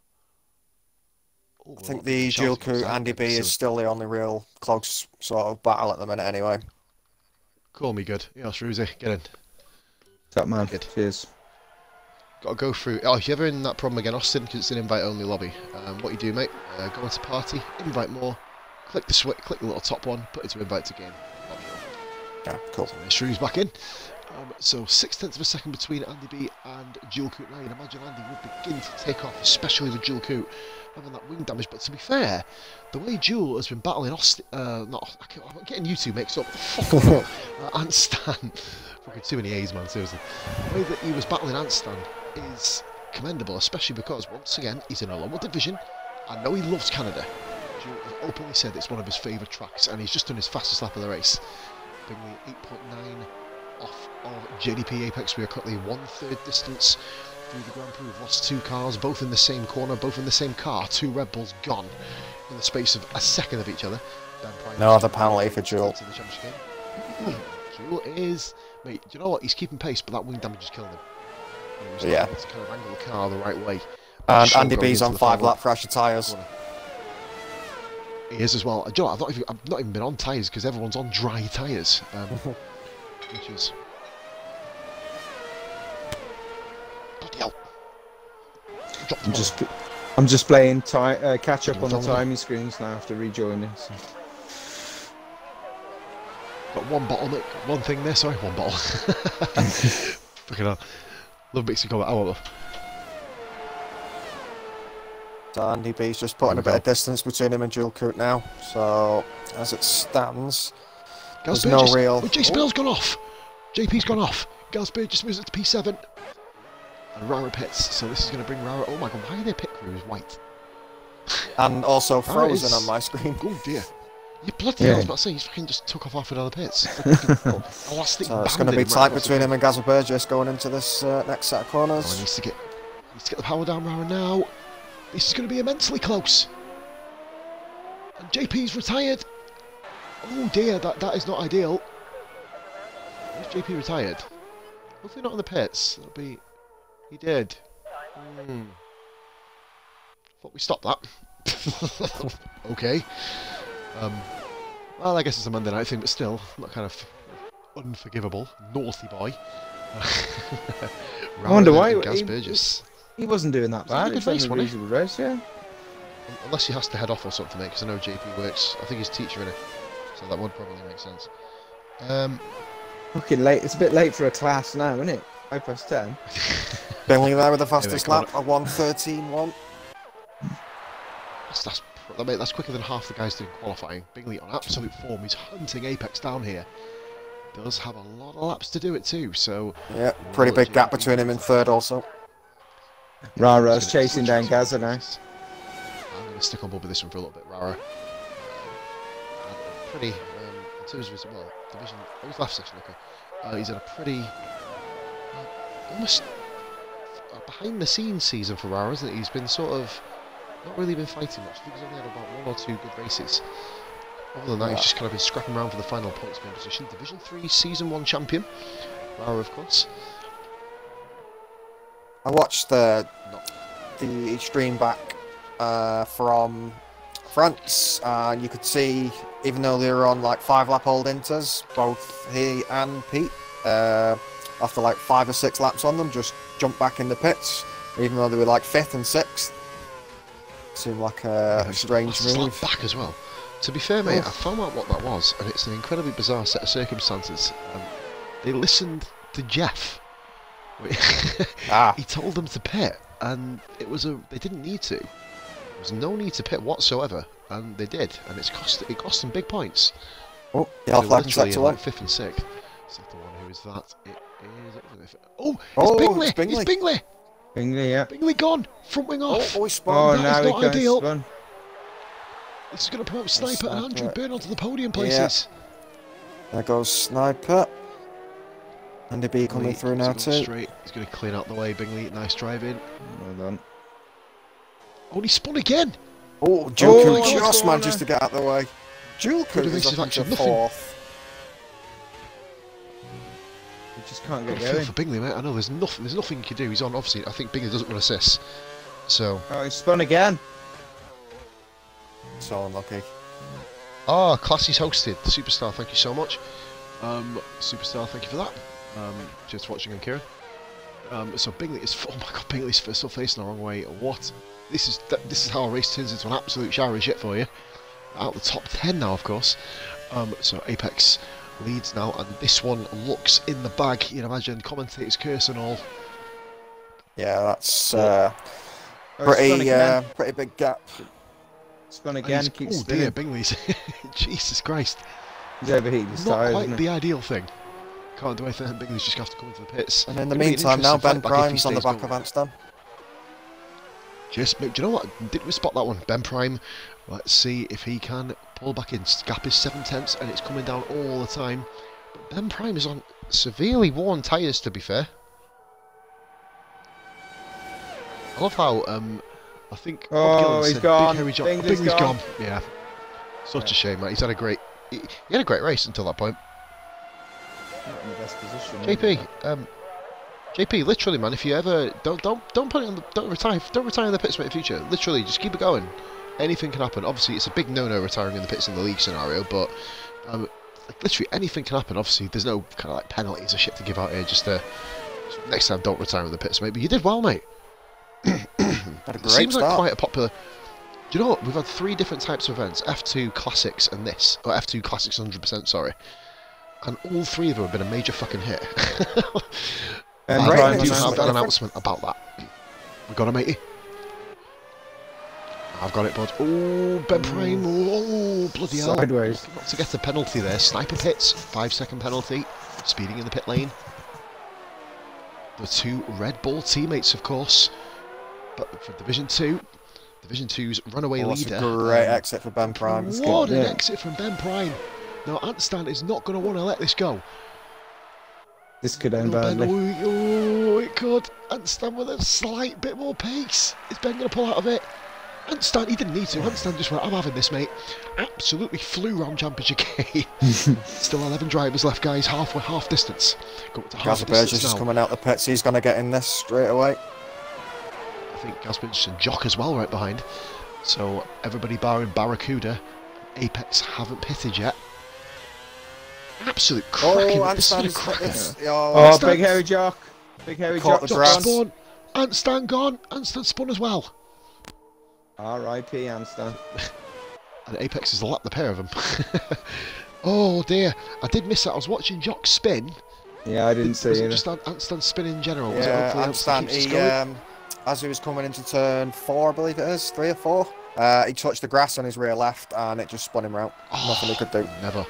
Oh, I think the Jill Coot Andy B is still the only real close sort of battle at the minute, anyway. Call me good. Yeah, Shreezy, get in. What's up, man? Good. Cheers. Got to go through. Oh, if you're ever in that problem again, Austin, because it's an invite-only lobby. What you do, mate? Go into party, invite more, click the switch, click the little top one, put it to invite to game. Yeah, cool. So Shrew's back in. So 0.6 of a second between Andy B and Jill Coot. Now you'd imagine Andy would begin to take off, especially with Jill Coot having that wing damage. But to be fair, the way Jill has been battling Austin, I'm getting you two mixed up. Fuck Ant Stan. Fucking too many A's, man. Seriously. The way that he was battling Ant Stan is commendable, especially because once again he's in a lower division. I know he loves Canada. Jill has openly said it's one of his favourite tracks, and he's just done his fastest lap of the race, bringing 8.9 off of JDP Apex. We are currently 1/3 distance through the Grand Prix. We've lost 2 cars, both in the same corner, both in the same car. 2 Red Bulls gone in the space of a second of each other. No other penalty for Jewel. Jewel is, mate. Do you know what? He's keeping pace, but that wing damage is killing him. Yeah. To kind of angle the car the right way. And Andy B's on 5-lap fresher tyres. He is as well. Do you know what? I've not even been on tyres because everyone's on dry tyres. Which is... Bloody hell. I'm just playing catch up on the timing screens now after rejoining. So. Got one bottle, mate. One thing there, sorry, one bottle. Fucking hell. Love mixing comment. I want So Andy B's just putting a bit of distance between him and Jill Coot now. So as it stands, there's no real... Jason Bell's gone off. JP's gone off. Gasbird just moves it to P7. And Rara pits, so this is going to bring Rara... Oh my god, why are their pit crews white? And also Rara frozen is... on my screen. Oh dear. You bloody hell, I was about to say, he's fucking just took off half another pits. Elastic So it's going to be tight between him and Gaza Burgess going into this next set of corners. Oh, he needs to get the power down Rara now. This is going to be immensely close. And JP's retired. Oh dear, that is not ideal. Is JP retired? Hopefully not in the pits. That'll be... He did. Thought we stopped that. Okay. Well, I guess it's a Monday night thing, but still, not kind of unforgivable. Naughty boy. I wonder why he wasn't doing that bad. It's a reasonable race, yeah. Unless he has to head off or something, mate, because I know JP works. I think he's teacher in it, so that would probably make sense. Fucking late. It's a bit late for a class now, isn't it? 10:05. Bingley there with the fastest lap, a 1:13.1. That's quicker than half the guys doing qualifying. Bingley on absolute form. He's hunting Apex down here. Does have a lot of laps to do it too, so... Yeah, pretty big gap between him and third also. Rara's chasing down Gaza now. I'm going to stick on board with this one for a little bit. Rara. Pretty, in terms of his, division... Oh, he's left section, okay. He's in a pretty... almost behind-the-scenes season for Rara, isn't it? He's been sort of... not really been fighting much. I think he's only had about 1 or 2 good races. Other than that, he's just kind of been scrapping around for the final points win position. Division 3 Season 1 champion. Rara, of course. I watched the stream back from France, and you could see, even though they were on like 5-lap-old inters, both he and Pete, after like 5 or 6 laps on them, just jumped back in the pits, even though they were like 5th and 6th. Seemed like a strange move. Back as well. To be fair, mate, I found out what that was, and it's an incredibly bizarre set of circumstances. They listened to Jeff. He told them to pit, and it was they didn't need to. There was no need to pit whatsoever, and they did, and it cost them big points. Oh, yeah, literally like 5th and 6th. Sector 1, who is that? It is. Oh, it's Bingley! It's Bingley! It's Bingley! Bingley, yeah. Bingley gone! Front wing off! Oh, he spun. Oh, now not ideal. Spun. This is going to promote Sniper and Andrew Byrne onto the podium places. Yeah. There goes Sniper. Andy B coming through now too. Straight. He's going to clean out the way, Bingley. Nice driving. Well done. Oh, and he spun again! Oh, Julka just manages to get out of the way. Julka is up to 4th. You just can't get going. going. For Bingley, mate. I know there's nothing you can do. He's on, obviously. I think Bingley doesn't run assists. So. Oh, he spun again. So unlucky. Ah, Classy's hosted. Superstar, thank you so much. Superstar, thank you for that. Just watching and Kieran. So Bingley is, oh my god, Bingley's still facing the wrong way. What? This is how a race turns into an absolute shower of shit for you. Out the top 10 now, of course. So Apex leads now, and this one looks in the bag. You can imagine, commentators curse and all. Yeah, that's pretty big gap. Spun again, keeps spinning. Oh dear, Bingley's... Jesus Christ. He's overheated his Not tyres, quite the ideal thing. Can't do anything, Bingley's just got to come into the pits. And in the meantime, now Ben Prime's on the back of Amsterdam. Do you know what? Didn't we spot that one? Ben Prime, let's see if he can pull back in. Gap is 7/10, and it's coming down all the time. But Ben Prime is on severely worn tyres, to be fair. I love how... I think he's gone. Bingley's gone. Yeah, such a shame, mate. He's had a great. He had a great race until that point. Not in the best position. JP, JP, literally, man. If you ever don't put it on the don't retire in the pits, mate. In the future, literally, just keep it going. Anything can happen. Obviously, it's a big no-no retiring in the pits in the league scenario, but literally anything can happen. Obviously, there's no kind of like penalties or shit to give out here. Just next time, don't retire in the pits, mate. But you did well, mate. Had a great Seems start. like quite a popular. Do you know what? We've had 3 different types of events: F2 Classics and this, or F2 Classics 100%. Sorry, and all 3 of them have been a major fucking hit. And I do have an announcement about that. We got it, matey. I've got it, bud. Oh, Ben Prime. Oh, bloody hell. Sideways. Not to get a penalty there. Sniper pits. 5-second penalty. speeding in the pit lane. The two Red Bull teammates, of course, but for Division 2. Division 2's runaway leader. That's a great exit for Ben Prime. What an exit from Ben Prime. Now, Antstan is not going to want to let this go. This could end badly. Oh, it could. Antstan with a slight bit more pace. Is Ben going to pull out of it? Antstan, he didn't need to. Antstan just went, I'm having this, mate. Absolutely flew round Championship K. Still 11 drivers left, guys. Half distance. Go up to half distance is just now. coming out the pits. He's going to get in this straight away. I think Gazbridge and Jock as well right behind. So everybody barring Barracuda. Apex haven't pitted yet. Absolute cracking. Oh, This is a cracker. Oh, Big Hairy Jock. Big Hairy Jock. the grass. Spawn. Antstan gone. Antstan spun as well. R.I.P. Antstan. And Apex has lapped the pair of them. Oh dear. I did miss that. I was watching Jock spin. Yeah, I didn't see Was it. it just Antstan spin in general? Was Yeah, it Antstan, he, as he was coming into turn 4, I believe it is, 3 or 4, he touched the grass on his rear left and it just spun him round. Nothing he could do. Never.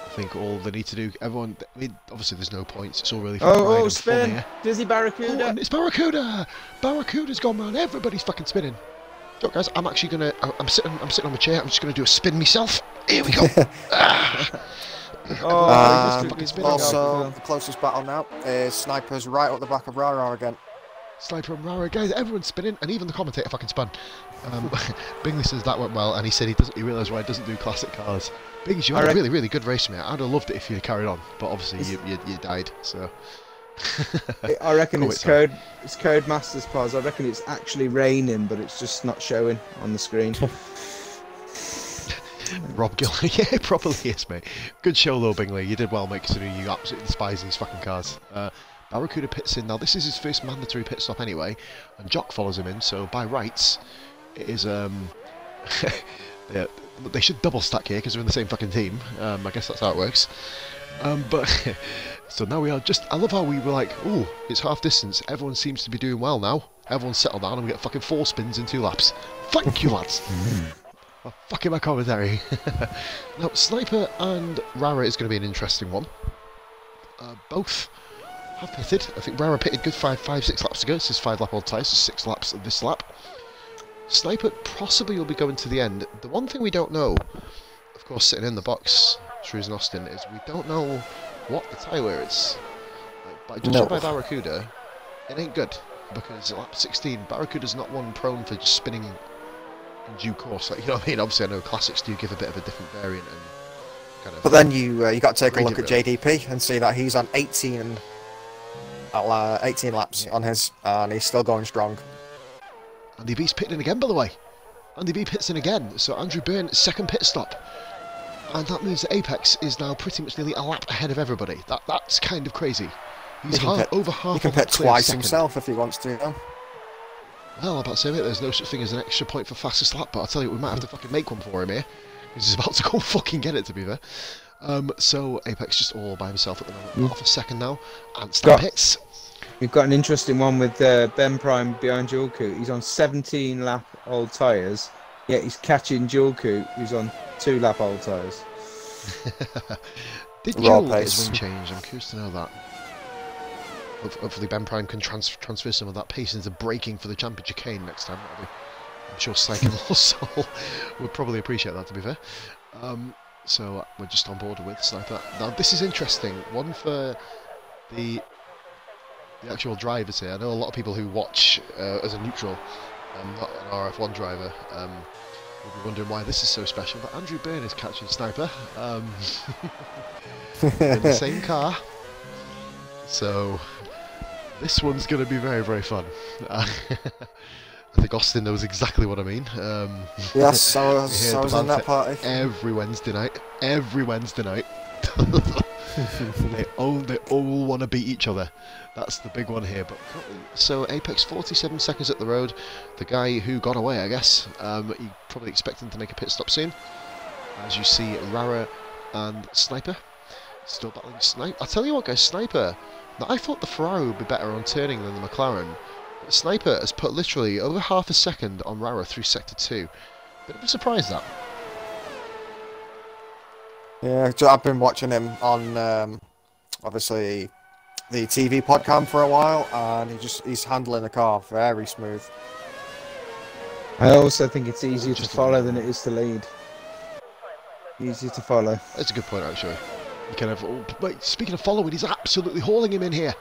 I think all they need to do, everyone, I mean, obviously there's no points, it's all really Oh, fun spin! here. Dizzy Barracuda! Oh, and it's Barracuda! Barracuda's gone round, everybody's fucking spinning. Look guys, I'm actually gonna, I'm sitting on my chair, I'm just gonna do a spin myself. Here we go! Also, the closest battle now is Sniper's right up the back of Rara again. Sniper and Rara, guys, everyone's spinning, and even the commentator fucking spun. Bingley says that went well, and he said he realised why he doesn't do classic cars. Biggs, you had a really, really good race, mate. I'd have loved it if you'd carried on, but obviously you died, so... I reckon it's Codemasters Pause. I reckon it's actually raining, but it's just not showing on the screen. Rob Gill, yeah, it probably is, mate. Good show though, Bingley. You did well, mate, considering you absolutely despise these fucking cars. Barracuda pits in. Now, this is his first mandatory pit stop anyway, and Jock follows him in, so by rights, it is, yeah, they should double stack here because they're in the same fucking team. I guess that's how it works. But, so now we are just, I love how we were like, ooh, it's half distance, everyone seems to be doing well now. Everyone's settled down and we get fucking 4 spins in 2 laps. Thank you, lads. Oh, fucking my commentary. Now, Sniper and Rara is going to be an interesting one. Both have pitted. I think Rara pitted good 5-6 laps ago. This is 5 lap old tyres, so 6 laps of this lap. Sniper possibly will be going to the end. The one thing we don't know, of course, sitting in the box, Shrews and Austin, is we don't know what the tyre wear is. But judging by Barracuda, it ain't good. Because lap 16, Barracuda's not one prone for just spinning in due course. Like, you know what I mean? Obviously, I know classics do give a bit of a different variant. And kind of, but then you got to take a look at JDP and see that he's on 18 laps on his, and he's still going strong. Andy B's pitting in again, by the way. Andy B pits in again, so Andrew Byrne, second pit stop. And that means that Apex is now pretty much nearly a lap ahead of everybody. That's kind of crazy. He's over half. He can pit twice himself if he wants to. Well, I'm about to say, mate, there's no such thing as an extra point for fastest lap, but I'll tell you, we might have to fucking make one for him here. He's about to go fucking get it, to be fair. So Apex just all by himself at the moment. Half a second now, and Stan pits. We've got an interesting one with Ben Prime behind Julku. He's on 17 lap old tyres, yet he's catching Julku, who's on 2 lap old tyres. Did Joel get his wing change? I'm curious to know that. Hopefully Ben Prime can transfer some of that pace into braking for the Champion Chicane next time. I'm sure Psyche also would probably appreciate that, to be fair. So we're just on board with Sniper. Now this is interesting. One for the actual drivers here. I know a lot of people who watch as a neutral, not an RRF1 driver, will be wondering why this is so special. But Andrew Byrne is catching Sniper in the same car. So this one's going to be very, very fun. I think Austin knows exactly what I mean. Yes, I was in that party. Every Wednesday night. Every Wednesday night. They all want to beat each other. That's the big one here. But so Apex 47 seconds at the road. The guy who got away, I guess. You probably expecting to make a pit stop soon. As you see, Rara and Sniper still battling Sniper. I'll tell you what, guys, Sniper. Now, I thought the Ferrari would be better on turning than the McLaren. But Sniper has put literally over half a second on Rara through Sector 2. Bit of a surprise, that. Yeah, I've been watching him on obviously the TV pod cam for a while, and he's handling the car very smooth. I also think it's easier to follow than it is to lead. Easier to follow. That's a good point, actually. You kind of, wait, speaking of following, he's absolutely hauling him in here.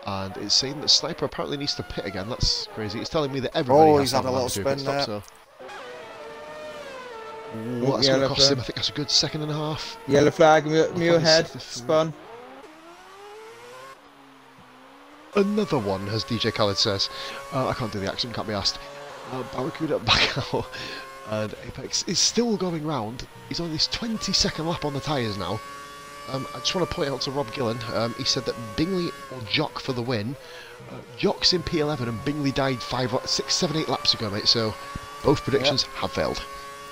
And it's saying that Sniper apparently needs to pit again. That's crazy. It's telling me that everybody has he's had a little spin there. So. That's going to cost him. I think that's a good second and a half. Yellow flag, Mule head, spun. Another one, as DJ Khaled says. I can't do the accent, can't be asked. Barracuda back out. And Apex is still going round. He's on his 22nd lap on the tyres now. I just want to point out to Rob Gillen, he said that Bingley or Jock for the win. Jock's in P11 and Bingley died 5, 6, 7, 8 laps ago, mate, so both predictions have failed.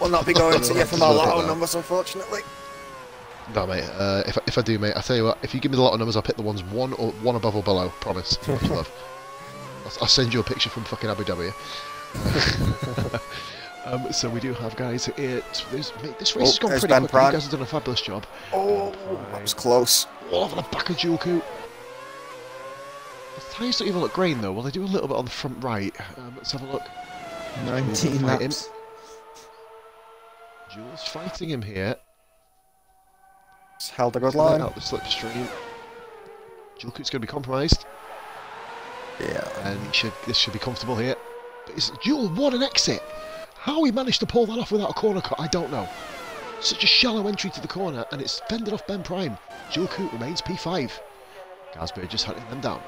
We'll not be going to you from our lotto numbers, unfortunately. No, mate, if I do, mate, I tell you what, if you give me the lotto numbers, I'll pick the ones one above or below, promise. Love. I'll send you a picture from fucking Abu Dhabi. So we do have guys. This race has gone pretty quick. You guys have done a fabulous job. Oh, that was close. All over the back of Julku. The tyres don't even look green though. Well, they do a little bit on the front right. Let's have a look. 19 laps. Jules fighting him here. He's held a good line. Out the slipstream. Julku's going to be compromised. Yeah. And this should be comfortable here. But it's Jules, what an exit! How he managed to pull that off without a corner cut, I don't know. Such a shallow entry to the corner, and it's fended off Ben Prime. Julku remains P5. Gasberg just hunting them down.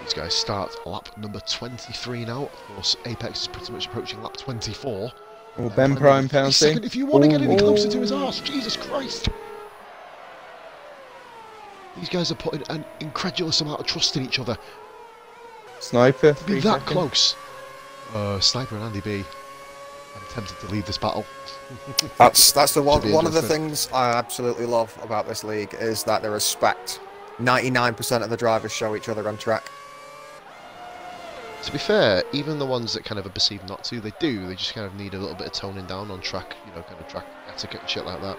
These guys start lap number 23 now. Of course, Apex is pretty much approaching lap 24. Oh, Ben Prime penalty. If you want to get any closer to his arse, Jesus Christ. These guys are putting an incredulous amount of trust in each other. Sniper. Be that close. Sniper and Andy B. I'm tempted to leave this battle. That's the one of the things I absolutely love about this league is that they respect. 99% of the drivers show each other on track. To be fair, even the ones that kind of are perceived not to, they do. They just kind of need a little bit of toning down on track, you know, kind of track etiquette and shit like that.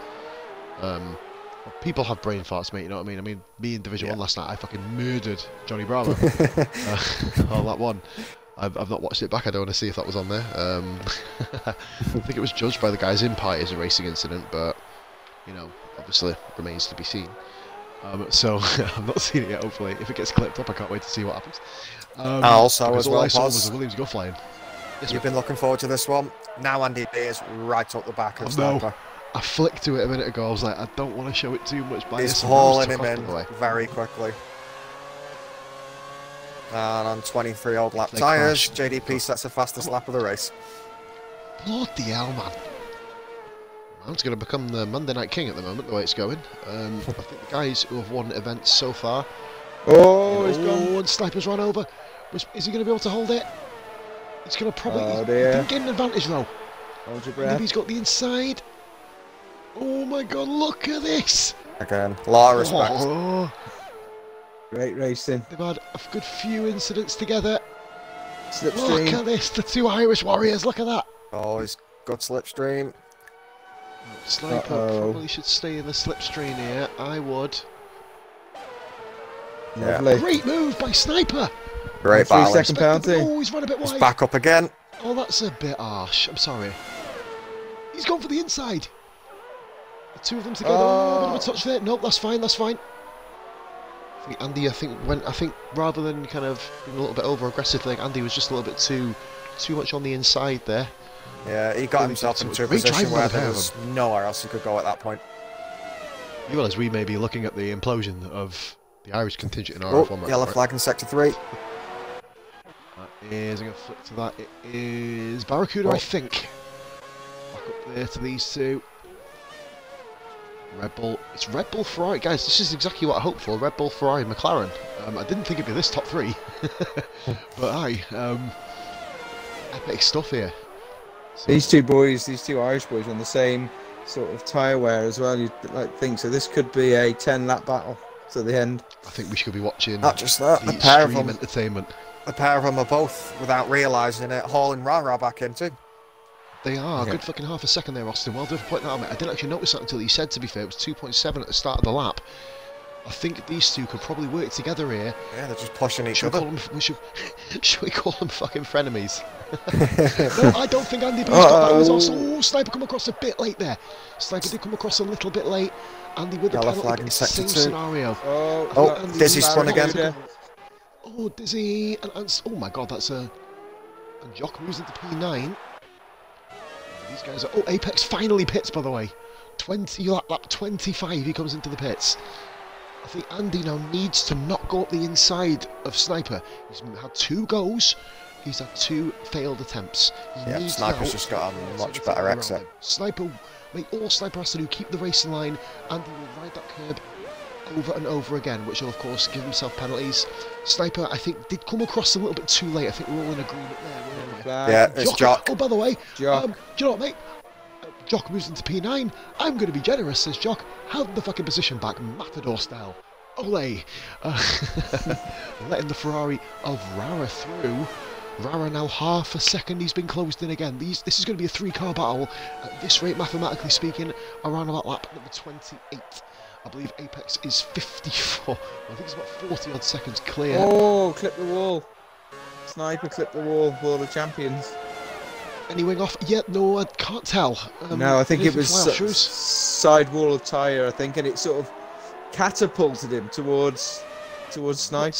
People have brain farts, mate, you know what I mean? I mean, me in Division 1 last night, I fucking murdered Johnny Bravo. On that one. I've not watched it back, I don't want to see if that was on there. I think it was judged by the guys in Pie as a racing incident, but, you know, obviously remains to be seen. So, I've not seen it yet, hopefully. If it gets clipped up, I can't wait to see what happens. Also, as well, I saw was the Williams go flying. Yes, you've been looking forward to this one. Now Andy B is right up the back of Sniper. I flicked to it a minute ago. I was like, I don't want to show it too much bias. He's hauling him in very quickly. And on 23 old lap tyres, JDP sets the fastest lap of the race. Bloody hell, man. Man's going to become the Monday Night King at the moment, the way it's going. I think the guys who have won events so far. Oh, he's gone. And Sniper's run over. Is he going to be able to hold it? He's going to probably... Oh, dear. He didn't get an advantage, though. Hold your breath. Maybe he's got the inside. Oh my god, look at this! Again, a lot of respect. Oh. Great racing. They've had a good few incidents together. Slipstream. Look at this, the two Irish warriors, look at that! Oh, he's got slipstream. Sniper probably should stay in the slipstream here, I would. Lovely. Great move by Sniper! Great battle. 3 second penalty. Oh, he's run a bit wide. He's back up again. Oh, that's a bit harsh, I'm sorry. He's gone for the inside. The two of them together. Oh, a bit of a touch there. Nope, that's fine. That's fine. I think Andy. I think rather than kind of being a little bit over aggressive, like Andy was just a little bit too much on the inside there. Yeah, he got himself into a position where there was nowhere else he could go at that point. You realise we may be looking at the implosion of the Irish contingent in RRF1 Monday. Yellow flag in sector 3. That is. I'm going to flick to that. It is Barracuda, I think. Back up there to these two. Red Bull, it's Red Bull Ferrari, guys. This is exactly what I hoped for. Red Bull Ferrari, McLaren. I didn't think it'd be this top 3, but aye, epic stuff here. So, these two Irish boys, on the same sort of tyre wear as well. You'd like think so. This could be a 10-lap battle to the end. I think we should be watching. Not just that, the pair of them. Entertainment. The pair of them are both, without realising it, hauling Rara back in too. They are. Yeah. Good fucking half a second there, Austin. Well done for pointing that out, mate. I didn't actually notice that until you said, to be fair. It was 2.7 at the start of the lap. I think these two could probably work together here. Yeah, they're just pushing each Should other. should we call them fucking frenemies? No, I don't think Andy B's got that. It was also, Sniper come across a bit late there. Sniper did come across a little bit late. Andy with the Yellow penalty, flag in sector same 2. scenario. Oh, Dizzy spun again. Oh, Dizzy. And, oh my god, that's a... And Jock moves into P9. These guys are... Oh, Apex finally pits, by the way. 20 lap 25, he comes into the pits. I think Andy now needs to not go up the inside of Sniper. He's had 2 goes. He's had 2 failed attempts. Yeah, Sniper's just got a much better exit. Sniper, mate, all Sniper has to do, keep the racing line. Andy will ride that curb over and over again, which will, of course, give himself penalties. Sniper, I think, did come across a little bit too late. I think we're all in agreement there, weren't we? Yeah, it's Jock. Oh, by the way, Jock. do you know what, mate? Jock moves into P9. I'm going to be generous, says Jock. Held the fucking position back, Matador style. Ole! Letting the Ferrari of Rara through. Rara now half a second, he's been closed in again. This is going to be a 3-car battle. At this rate, mathematically speaking, around about lap number 28. I believe Apex is 54. I think it's about 40 odd seconds clear. Oh, clip the wall. Sniper clip the wall. World of Champions. Any wing off? Yeah, no, I can't tell. No, I think it was Fly-off side wall of tyre, I think, and it sort of catapulted him towards Sniper.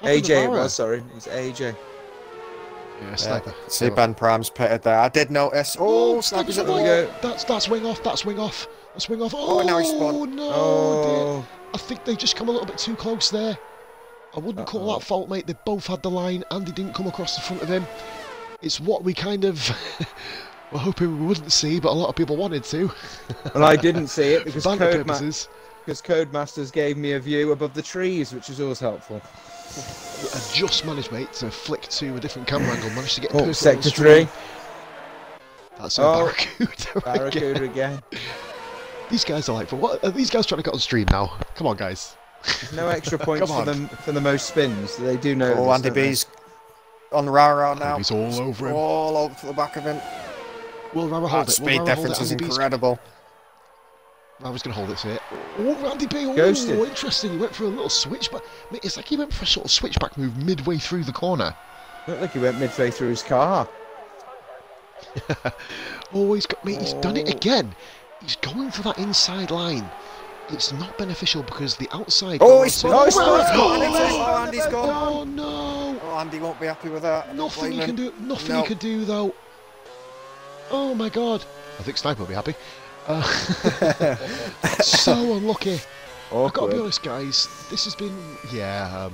AJ it was, sorry. It was AJ. Yeah, Sniper. See, Ben Prime's pitted there. I did notice. Oh, Sniper's at the wall. That's wing off, that's wing off. That's wing off. Oh, now he's spun. No, Oh. dear. I think they just come a little bit too close there. I wouldn't call that fault, mate. They both had the line. Andy didn't come across the front of him. It's what we kind of were hoping we wouldn't see, but a lot of people wanted to. And I didn't see it because Because Codemasters gave me a view above the trees, which was always helpful. I just managed, mate, to flick to a different camera angle. Managed to get Oh, sector 3. That's a Barracuda. Barracuda again. These guys are like, for what are these guys trying to get on stream now? Come on, guys. There's no extra points for them for the most spins. They do know. Oh, Andy B's on Rara now. He's all over him. All over to the back of him. Will Rara hold it? Speed difference is incredible. Rara's going to hold it here. Oh, Andy B. Oh, Ghosted. Interesting. He went for a little switch, but mate, it's like he went for a sort of switchback move midway through the corner. Looked like he went midway through his car. Oh, he's got, mate, he's done it again. He's going for that inside line. It's not beneficial because the outside... Oh, he's gone! Oh, Andy's gone! Oh, no! Oh, Andy won't be happy with that. Nothing you can do. Nothing you can do, though. Oh, my God. I think Sniper will be happy. So unlucky. Awkward. I've got to be honest, guys. This has been... Yeah,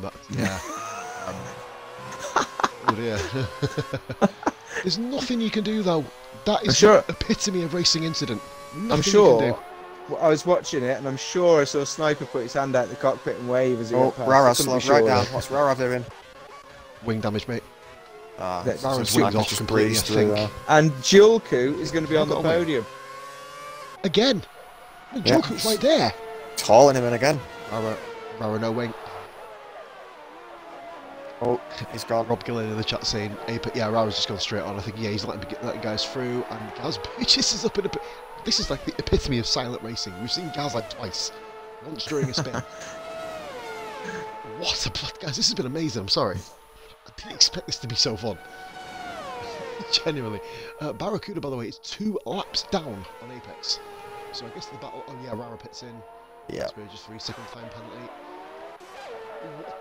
oh, dear. There's nothing you can do, though. That is the epitome of racing incident. Nothing I'm sure. You can do. I was watching it, and I'm sure I saw Sniper put his hand out the cockpit and wave as he went past. Rara slowed right down. What's Rara doing? Wing damage, mate. Rara's wing's off completely, I think. And Julku is going to be on the podium. Again. Julku's right there. It's hauling him in again. Rara no wing. Oh, he's gone. Rob Gillen in the chat saying, yeah, Rara's just gone straight on. I think, yeah, he's letting guys through. And Gaz Bridges is up in a... This is like the epitome of silent racing. We've seen Gaz like twice. Once during a spin. What a blood, guys. This has been amazing. I'm sorry. I didn't expect this to be so fun. Genuinely. Barracuda, by the way, is 2 laps down on Apex. So I guess the battle... Oh, yeah, Rara pits in. Yeah. Just 3-second time penalty.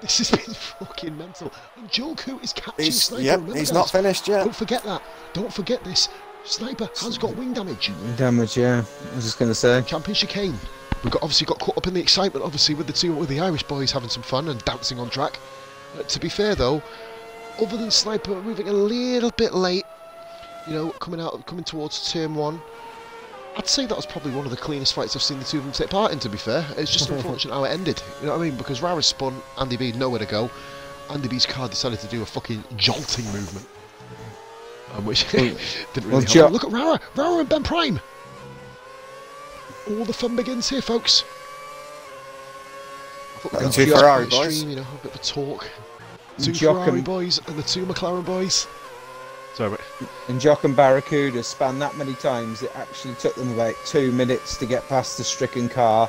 This has been fucking mental. And Julku is catching Sniper. Yep, Remember, he's guys, not finished yet. Don't forget that. Don't forget this. Sniper has got wing damage. Wing damage, yeah. I was just going to say. Champion chicane. We've obviously got caught up in the excitement, obviously, with the Irish boys having some fun and dancing on track. To be fair, though, other than Sniper moving a little bit late, you know, coming towards turn 1, I'd say that was probably one of the cleanest fights I've seen the two of them take part in, to be fair. It's just unfortunate how it ended. You know what I mean? Because Rara spun, Andy B nowhere to go. Andy B's car decided to do a fucking jolting movement. Which didn't really help. Look at Rara! Rara and Ben Prime! All the fun begins here, folks. The 2 Ferrari boys. You know, a bit of a talk. 2 Ferrari boys and the 2 McLaren boys. Sorry, mate. And Jock and Barracuda span that many times, it actually took them about 2 minutes to get past the stricken car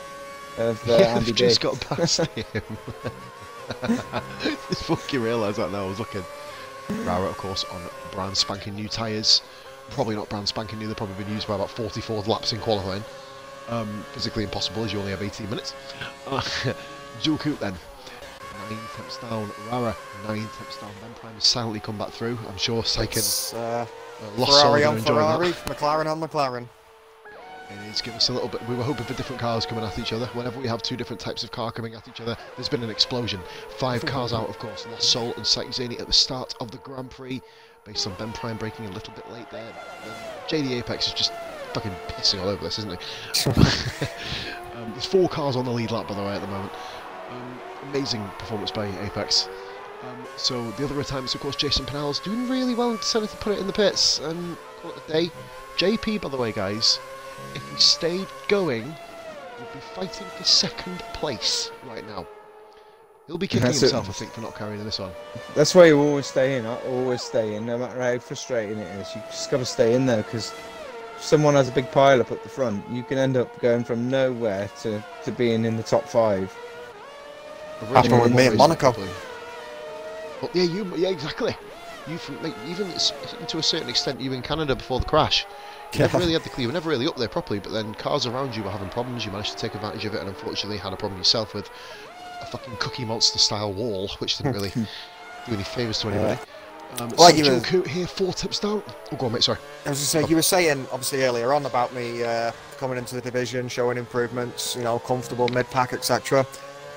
of Andy They've B. just got past him. Just fucking realise that now. I was looking. Rara, of course, on brand spanking new tyres. Probably not brand spanking new. They've probably been used by about 44 laps in qualifying. Physically impossible as you only have 18 minutes. Dual coupe then. 9 temps down. Rara, 9 temps down. Ben Prime has silently come back through. I'm sure Seiken lost Ferrari on enjoying Ferrari, that. McLaren on McLaren. It is give us a little bit. We were hoping for different cars coming at each other. Whenever we have two different types of car coming at each other, there's been an explosion. 5 cars out, of course. Lost Soul and Saizani at the start of the Grand Prix, based on Ben Prime breaking a little bit late there. JD Apex is just fucking pissing all over this, isn't he? There's 4 cars on the lead lap, by the way, at the moment. Amazing performance by Apex. So the other retirements, of course, Jason Pinel's doing really well, decided to put it in the pits and call it a day. JP, by the way, guys, if he stayed going, would be fighting for 2nd place right now. He'll be kicking himself, I think, for not carrying this on. That's why you always stay in. I always stay in, no matter how frustrating it is. You just got to stay in there, because if someone has a big pile up at the front, you can end up going from nowhere to being in the top 5. Happened with me in Monaco. But yeah, exactly. Mate, even to a certain extent, you in Canada before the crash. You never really had the clear, you were never really up there properly, but then cars around you were having problems, you managed to take advantage of it, and unfortunately had a problem yourself with a fucking Cookie Monster style wall, which didn't really do any favours to anybody. Well, Dual coupe here, 4 tips down. Oh, go on, mate, sorry. I was going to say, you were saying, obviously, earlier on about me coming into the division, showing improvements, you know, comfortable mid-pack, etc.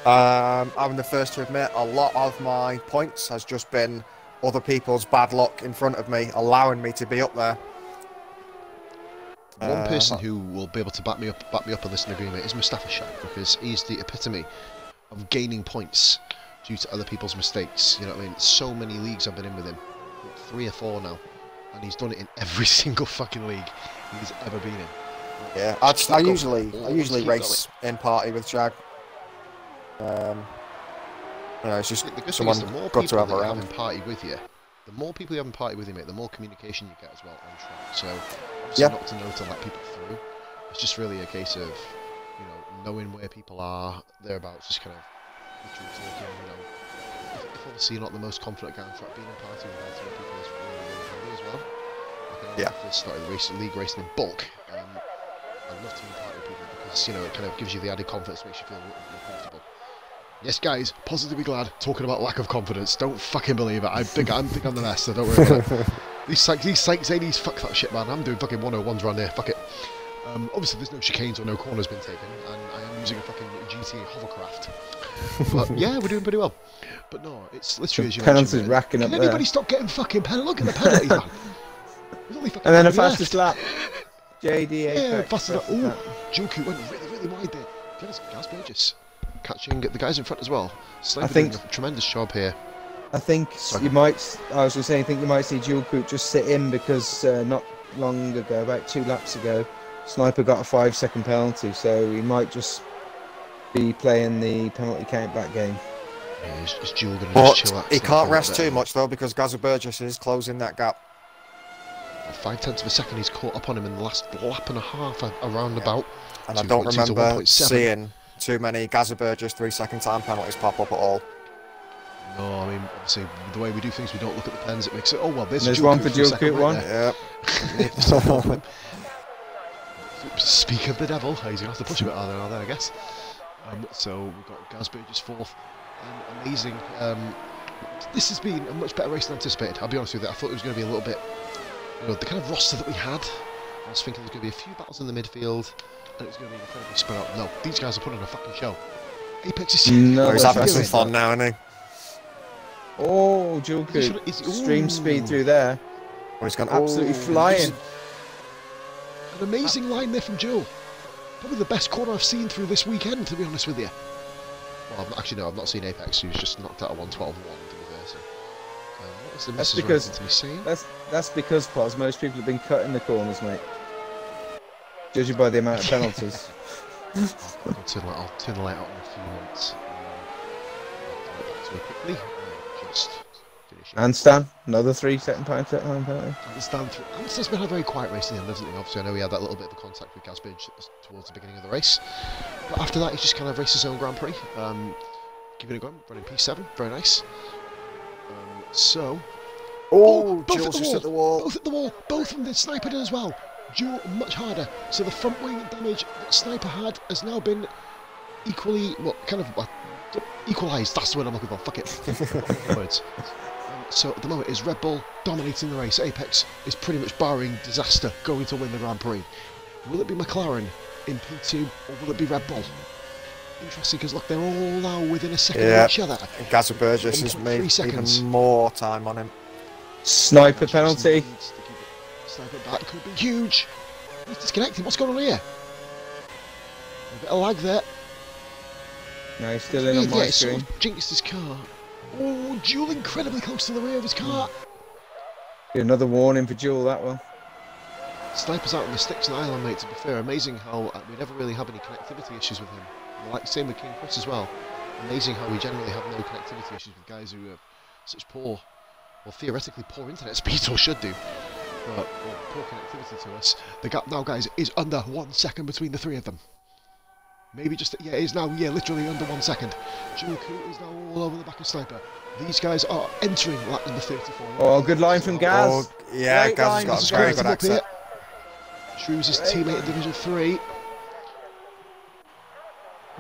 I'm the first to admit, a lot of my points has just been other people's bad luck in front of me, allowing me to be up there. One person who will be able to back me up on this in agreement is Mustafa Shah, because he's the epitome of gaining points due to other people's mistakes. You know what I mean? So many leagues I've been in with him, 3 or 4 now, and he's done it in every single fucking league he's ever been in. Yeah, I usually race in party with Jag. You know, it's just someone got to have around. In party with you. The more people you have in party with you, mate, the more communication you get as well on track. So, obviously not to know to let people through. It's just really a case of, you know, knowing where people are, thereabouts, just kind of literally talking, you know. If obviously you're not the most confident guy on track, being in party with other people is really, really handy as well. Like, I first started league racing in bulk. I love to be in party with people because, you know, it kind of gives you the added confidence, makes you feel a little more comfortable. Yes, guys, positively glad, talking about lack of confidence. Don't fucking believe it. I think I'm the best, so don't worry about it. These psychs, these fuck that shit, man. I'm doing fucking 101s around here, fuck it. Obviously, there's no chicanes or no corners been taken, and I am using a fucking GTA hovercraft. But yeah, we're doing pretty well. But no, it's literally as you penalties mentioned. racking up Can there. anybody stop getting fucking penalties? Look at the penalties, man. And then the fastest lap. JD Apex. Yeah, fastest lap. Ooh, Juku went really, really wide there. Gaz Burgess catching the guys in front as well. Sniper doing a tremendous job here. I think you might. I was going to say, I think you might see Dual Coupe just sit in because not long ago, about 2 laps ago, Sniper got a 5-second penalty, so he might just be playing the penalty count back game. Yeah, is Dual going to just chill out? He can't rest too much though, because Gaz Burgess is closing that gap. 5/10 of a second, he's caught up on him in the last lap and a half around about. And I don't remember seeing too many Gaz Burgess 3-second time penalties pop up at all. No, I mean, obviously, the way we do things, we don't look at the pens, it makes it, oh well, there's one for Dual Coupe, one. Yeah. Speak of the devil, he's going to have to push a bit harder now there, I guess. So we've got Gaz Burgess 4th. Amazing. This has been a much better race than anticipated, I'll be honest with you. I thought it was going to be a little bit, you know, the kind of roster that we had. I was thinking there's going to be a few battles in the midfield, and it was going to be incredibly spread out. No, these guys are putting on a fucking show. Apex is he's having some fun now, isn't he? Oh, Dual Coupe. Extreme speed through there. Oh, he's gone absolutely flying. An amazing line there from Joe. Probably the best corner I've seen through this weekend, to be honest with you. Well, I've not seen Apex, who's just knocked out a 112-1 to reverse it. What was the message to me saying? That's because, Pos, most people have been cutting the corners, mate. Judging by the amount of penalties. I'll turn the light out in a few minutes. I'll do it quickly. Just finish And Stan, another 3-second time penalty. Amster's been a very quiet race in the end, hasn't he? Obviously, I know he had that little bit of a contact with Gasbridge towards the beginning of the race. But after that, he's just kind of raced his own Grand Prix. Keeping it going, running P7, very nice. Oh, both Jules just hit the wall. Both at the wall. Both of them did. Sniper did as well. Jewel much harder. So the front wing damage that Sniper had has now been equally, equalised. That's the word I'm looking for. Fuck it. Words. So at the moment, is Red Bull dominating the race? Apex is pretty much barring disaster going to win the Grand Prix. Will it be McLaren in P2 or will it be Red Bull? Interesting, because look, they're all now within a second of each other. Gaza Burgess has made even more time on him. Sniper penalty. Sniper back could be huge. He's disconnected. What's going on here? A bit of lag there. No, he's still in on my screen. Sort of jinxed his car. Oh, Jewel incredibly close to the rear of his car. Another warning for Jewel, that one. Sniper's out on the sticks and island, mate, to be fair. Amazing how we never really have any connectivity issues with him. Like same with King Chris as well. Amazing how we generally have no connectivity issues with guys who have such poor, well, theoretically poor internet speed, or should do, but poor connectivity to us. The gap now, guys, is under 1 second between the three of them. Maybe just, it is now, literally under 1 second. Juku is now all over the back of Sniper. These guys are entering lap number 34. Oh, good line from Gaz. Oh, yeah, Great Gaz has got a very good exit. Shrews his teammate in Division 3.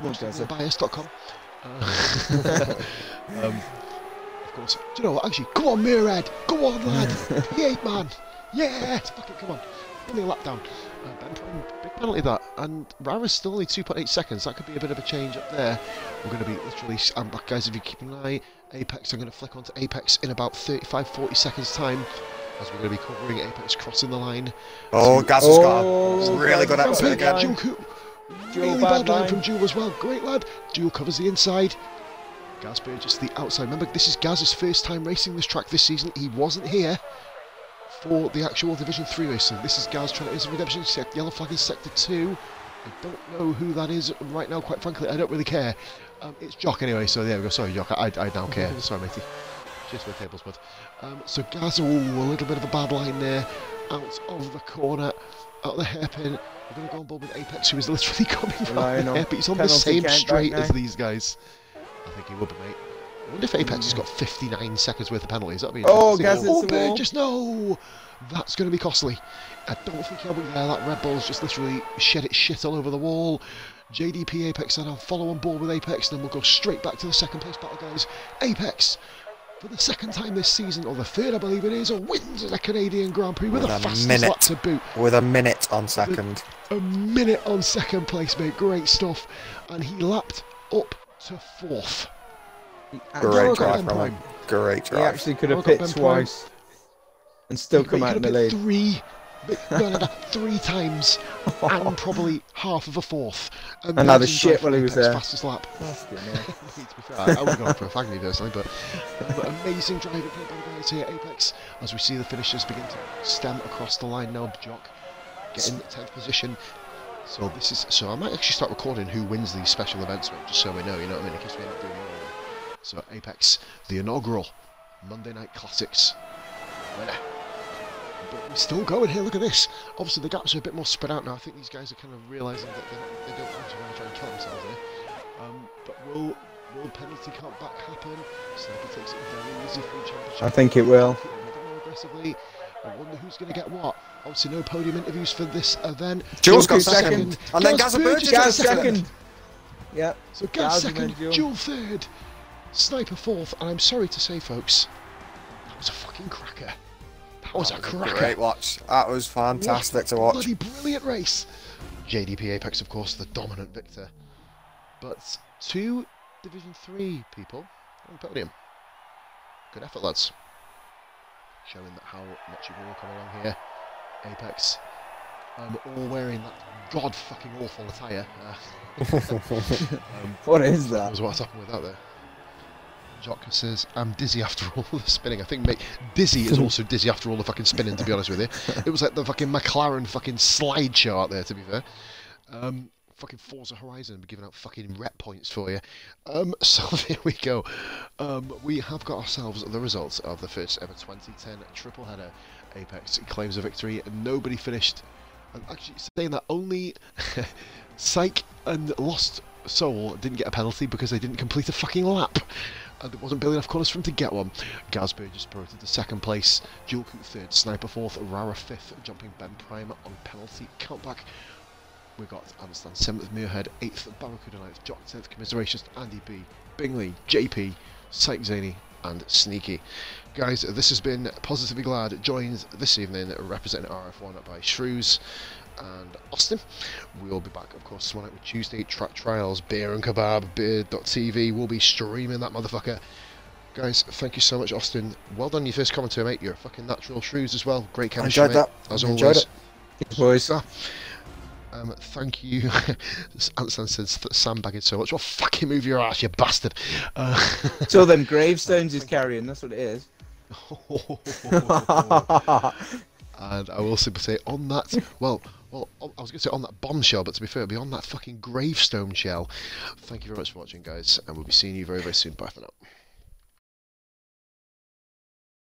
Bias.com. Of course. Do you know what? Actually, come on, Mirad. Go on, lad. P8 man. Yes. Fuck it. Come on. Only a lap down. Ben Prime, big penalty that. And Rara's still only 2.8 seconds. That could be a bit of a change up there. We're going to be literally. And back, guys, if you keep an eye, Apex. I'm going to flick onto Apex in about 35-40 seconds time. As we're going to be covering Apex crossing the line. Oh, Gaz has got a really good exit again. Really bad line from Jewel as well. Great lad. Jewel covers the inside. Gaz Burgess the outside. Remember, this is Gaz's first time racing this track this season. He wasn't here for the actual Division 3 race. So this is Gaz trying to instant redemption. Yellow flag in Sector 2. I don't know who that is right now, quite frankly. I don't really care. It's Jock anyway, so there we go. Sorry, Jock. I now care. Sorry, matey. Cheers for the tables, bud. So Gaz, a little bit of a bad line there. Out of the corner. Out of the hairpin. We're going to go on board with Apex, who is literally coming from the hairpin. He's on the same straight as these guys. I think he would be, mate. I wonder if Apex has got 59 seconds worth of penalties. That'd be Gaz, oh, Burgess, no! That's going to be costly. I don't think he'll be there. That Red Bull's just literally shed its shit all over the wall. JDP Apex, and I'll follow on board with Apex, and then we'll go straight back to the second place battle, guys. Apex, for the second time this season, or the third, I believe it is, wins a Canadian Grand Prix with a fastest lap to boot. With a minute on second. A minute on second place, mate. Great stuff. And he lapped up to 4th. Great drive from him. Great drive. He actually could have pit twice and still come out in the lead. Three times and probably half of a 4th. And now the shit while he was there. Fastest lap. To be fair, I would go for a Fagney personally, but amazing driving by the guys here at Apex as we see the finishers begin to stem across the line now. Jock getting the 10th position. So this is I might actually start recording who wins these special events, just so we know, you know what I mean, in case we end up doing more. So Apex, the inaugural Monday Night Classics winner. But we're still going here, look at this. Obviously the gaps are a bit more spread out now. I think these guys are kind of realising that they don't actually want to try and kill themselves here. But will penalty countback happen? Sniper takes it very easy for championship. I think it will. More aggressively. I wonder who's going to get what. Obviously no podium interviews for this event. Jules got second. And then Gaz Burgess got second. Yeah. So Gaz second, Jewel third, Sniper 4th, and I'm sorry to say, folks, that was a fucking cracker. That was a cracker. Great watch. That was fantastic to watch. Bloody brilliant race. JDP Apex, of course, the dominant victor. But 2 Division 3 people on the podium. Good effort, lads. Showing that how much you've all come along here. Apex, all wearing that god fucking awful attire. What is that? That was what's happened with that there. Jock says, I'm dizzy after all the spinning. I think, mate, Dizzy is also dizzy after all the fucking spinning, to be honest with you. It was like the fucking McLaren fucking slideshow out there, to be fair. fucking Forza Horizon and be giving out fucking rep points for you. So there we go. We have got ourselves the results of the first ever 2010 triple header. Apex claims a victory, and nobody finished. And actually, saying that, only Psych and Lost Soul didn't get a penalty because they didn't complete a fucking lap. And there wasn't barely enough corners for him to get one. Gaz Burgess promoted to second place, Dual Coot third, Sniper fourth, Rara fifth, jumping Ben Prime on penalty countback. We got Amstan 7th, Muirhead 8th, Barracuda 9th, Jock 10th, Commiserations, Andy B, Bingley, JP, Psych Zany, and Sneaky. Guys, this has been Positively Glad, joined this evening representing RRF1 by Shrews and Austin. We'll be back, of course, tomorrow night with Tuesday Track Trials, Beer and Kebab, beer.tv. We'll be streaming that motherfucker. Guys, thank you so much, Austin. Well done, your first commentary, mate. You're a fucking natural. Shrews as well. Great chemistry, Enjoyed that. As Enjoyed always. it. Boys. Thank you. Anson says sandbagging so much. Well, fucking move your ass, you bastard. It's all them gravestones he's carrying, that's what it is. And I will simply say on that, well, I was going to say on that bombshell, but to be fair, it'll be on that fucking gravestone shell. Thank you very much for watching, guys, and we'll be seeing you very, very soon. Bye for now.